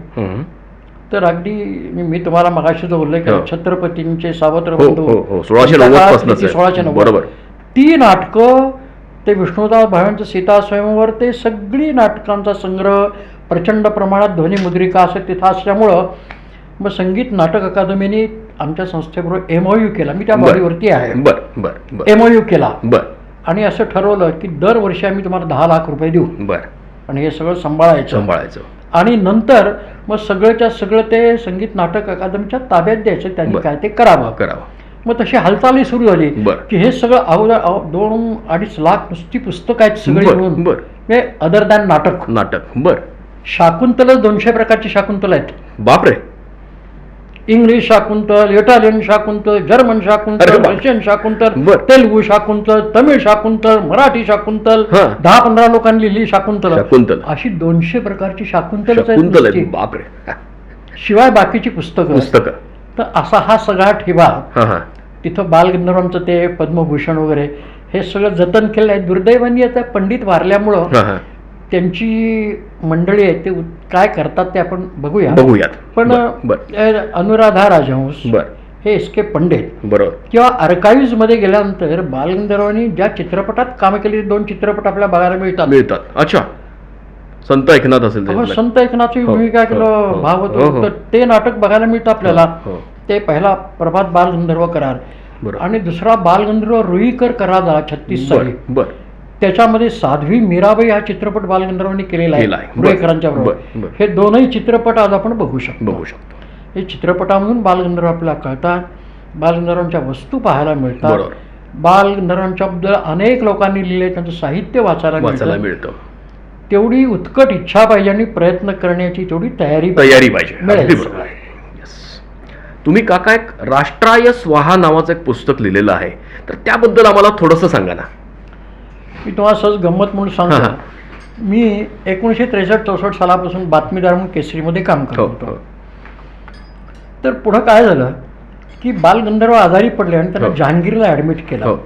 तर अगदी मी तुम्हाला मगाशी जो उल्लेख केला छत्रपतींचे सावत्र बंधू 1690 बरोबर, ती नाटकं, ते विष्णुदास भावेंचं सीता स्वयंवर, ते सगळी नाटकांचा संग्रह प्रचंड प्रमाणात ध्वनिमुद्रिका असं तिथं असल्यामुळं मग संगीत नाटक अकादमीने आमच्या संस्थेबरोबर MOU केला. मी त्या बॉडीवरती आहे. बर बर. MOU केला. बर. आणि असं ठरवलं की दरवर्षी आम्ही तुम्हाला 10 लाख रुपये देऊ बरं. आणि हे सगळं सांभाळायचं. आणि नंतर मग सगळंच्या सगळं ते संगीत नाटक अकादमीच्या ताब्यात द्यायचं, त्यांनी काय ते करावं. मग तशी हालचाली सुरू झाली की हे सगळं अगोदर 2-2.5 लाख नुसती पुस्तकं आहेत सगळी मिळून, म्हणजे अदर दॅन नाटक. शाकुंतल 200 प्रकारची शाकुंतल आहेत. बापरे. English Shakuntal, Italian Shakuntal, German Shakuntal, Russian Shakuntal, Telugu Shakuntal, Tamil Shakuntal, Marathi Shakuntal, 10-15 लोकांनी लिहिली शाकुंतल, अशी 200 प्रकारची शाकुंतल. बापरे. शिवाय बाकीची पुस्तकं. तर असा हा सगळा ठेवा. तिथं बालगंधर्वांचं ते पद्मभूषण वगैरे हे सगळं जतन केलं आहे. दुर्दैवाने आता पंडित वारल्यामुळं त्यांची मंडळी आहे ते काय करतात ते आपण बघूयात. पण अनुराधा राजहंस, हे एस.के. पंडित किंवा आर्काइव्ह मध्ये गेल्यानंतर बालगंधर्वांनी ज्या चित्रपटात काम केली 2 चित्रपट आपल्याला बघायला मिळतात. अच्छा. संत एकनाथ असेल, संत एकनाथची भूमिका केलं भागवत, ते नाटक बघायला मिळतं आपल्याला. ते पहिला प्रभात बालगंधर्व करार आणि दुसरा बालगंधर्व रुईकर करार झाला 36 साली. त्याच्यामध्ये साध्वी मीराबाई हा चित्रपट बालगंधर्वांनी केलेला आहे रुईकरांच्या बरोबर. हे दोनही चित्रपट आज आपण बघू शकतो. हे चित्रपटामधून बालगंधर्व आपल्याला कळतात, बालगंधर्वांच्या वस्तू पाहायला मिळतात, बालगंधर्वांच्या बद्दल अनेक लोकांनी लिहिले, त्यांचं साहित्य वाचायला मिळतं. तेवढी उत्कट इच्छा पाहिजे आणि प्रयत्न करण्याची तेवढी तयारी पाहिजे. तुम्ही काका एक राष्ट्राय स्वाहा नावाचं एक पुस्तक लिहिलेलं आहे, तर त्याबद्दल आम्हाला थोडंसं सांगा ना. मी तुम्हाला सहज गंमत म्हणून सांगतो. मी 1963-64 सालापासून बातमीदार म्हणून केसरीमध्ये काम करत होतो. तर पुढं काय झालं की बालगंधर्व आजारी पडले आणि त्यांना जहांगीरला ॲडमिट केलं.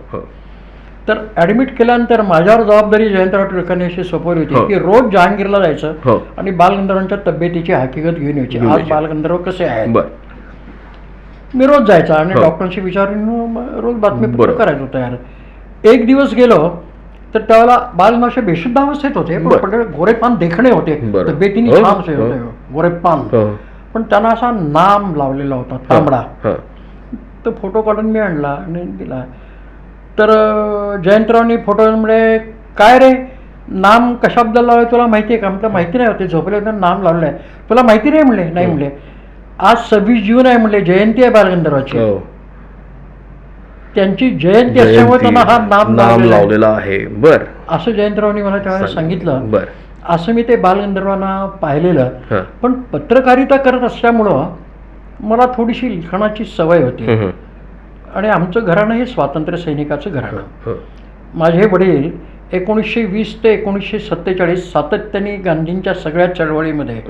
तर ॲडमिट केल्यानंतर माझ्यावर जबाबदारी जयंतराव टिळकांनी अशी सोपवली होती की रोज जहांगीरला जायचं आणि बालगंधर्वांच्या तब्येतीची हकीकत घेऊन यायची. आज बालगंधर्व कसे आहेत. मी रोज जायचा आणि डॉक्टरांशी विचारून रोज बातमी करायचो तयार. एक दिवस गेलो तर त्यावेळेला बालगंधर्व बेशुद्ध अवस्थेत होते, पण गोरेपान देखणे होते, तब्येतीने छान होते गोरेपान. पण त्यांना असा नाम लावलेला होता तांबडा. तर फोटो काढून मी आणला आणि दिला. तर जयंतरावनी फोटो म्हणजे काय रे नाम कशाबद्दल लावलं तुला माहिती आहे का. म्हटलं माहिती नाही होते, झोपले होते नाम लावलं आहे. तुला माहिती नाही म्हणले. नाही म्हणले. आज 26 जून आहे म्हणले, जयंती आहे बालगंधर्वाची. त्यांची जयंती असल्यामुळे त्यांना हा नाम लावलेला आहे. असं जयंतरावनी मला त्यावेळेला सांगितलं. असं मी ते बालगंधर्वांना पाहिलेलं. पण पत्रकारिता करत असल्यामुळं मला थोडीशी लिखाणाची सवय होती आणि आमचं घराणं हे स्वातंत्र्य सैनिकाचं घराणं. माझे वडील 1920 ते 1947 सातत्याने गांधींच्या सगळ्या चळवळीमध्ये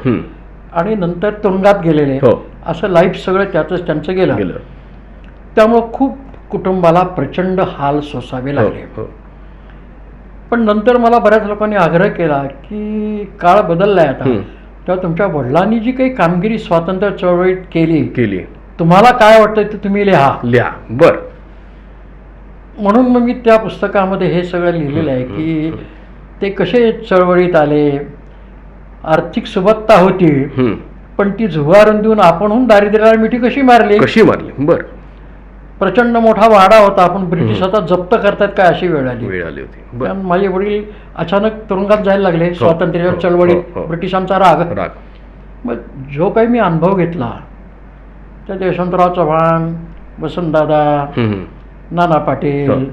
आणि नंतर तुरुंगात गेलेले, असं लाईफ सगळं त्यांचं गेलं. त्यामुळं खूप कुटुंबाला प्रचंड हाल सोसावे लागले. पण नंतर मला बऱ्याच लोकांनी आग्रह केला की काळ बदललाय आता, तेव्हा तुमच्या वडिलांनी जी काही कामगिरी स्वातंत्र्य चळवळीत केली तुम्हाला काय वाटतं ते तुम्ही लिहा. म्हणून मग मी त्या पुस्तकामध्ये हे सगळं लिहिलेलं आहे की ते कसे चळवळीत आले, आर्थिक सुबत्ता होती पण ती झुगारून देऊन आपणहून दारिद्र्याला मिठी कशी मारली. प्रचंड मोठा वाडा होता, आपण ब्रिटिश आता जप्त करतात काय अशी वेळ आली होती. माझे वडील अचानक तुरुंगात जायला लागले स्वातंत्र्य चळवळीत, ब्रिटिशांचा राग. मग जो काही मी अनुभव घेतला त्या यशवंतराव चव्हाण, वसंतदादा, नाना पाटील,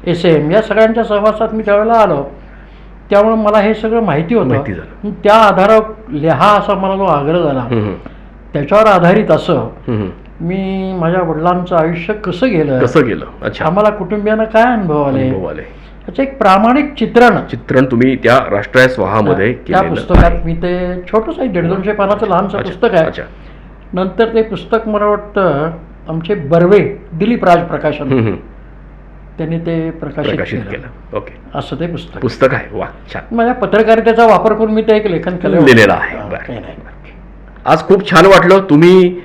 SM या सगळ्यांच्या सहवासात मी त्यावेळेला आलो. त्यामुळे मला हे सगळं माहिती होतं. त्या आधारावर लिहा असा मला जो आग्रह झाला, त्याच्यावर आधारित असं मी माझ्या वडिलांचं आयुष्य कसं गेलं, आम्हाला कुटुंबियांना काय अनुभव आले, त्याचं एक प्रामाणिक चित्रण तुम्ही त्या राष्ट्राय स्वाहामध्ये त्या पुस्तकात मी ते छोटंसं 150-200 पानाचं लहानसं पुस्तक आहे. नंतर ते पुस्तक मला वाटतं आमचे बर्वे दिलीप राज प्रकाशन त्यांनी ते प्रकाशित केलं. असं ते पुस्तक आहे. वा, छान. माझ्या पत्रकारितेचा वापर करून मी ते एक लेखन केलेलं आहे. आज खूप छान वाटलं. तुम्ही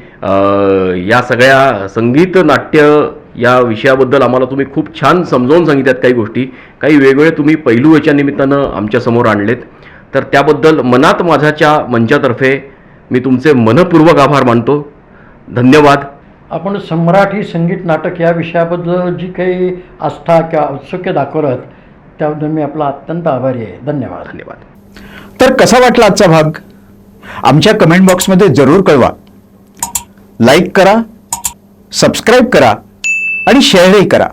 या सगळ्या संगीत नाट्य या विषयाबद्दल आम्हाला तुम्ही खूप छान समजावून सांगितल्यात. काही गोष्टी, काही वेगवेगळे तुम्ही पैलू याच्या निमित्तानं आमच्यासमोर आणलेत. तर त्याबद्दल मनात माझ्याच्या मंचातर्फे मी तुमचे मनपूर्वक आभार मानतो. धन्यवाद. आपण मराठी संगीत नाटक या विषयाबद्दल जी काही आस्था किंवा औत्सुक्य दाखवलं त्याबद्दल मी आपला अत्यंत आभारी आहे. धन्यवाद. धन्यवाद. तर कसा वाटला आजचा भाग आमच्या कमेंट बॉक्समध्ये जरूर कळवा. लाईक करा, सबस्क्राईब करा आणि शेअरही करा.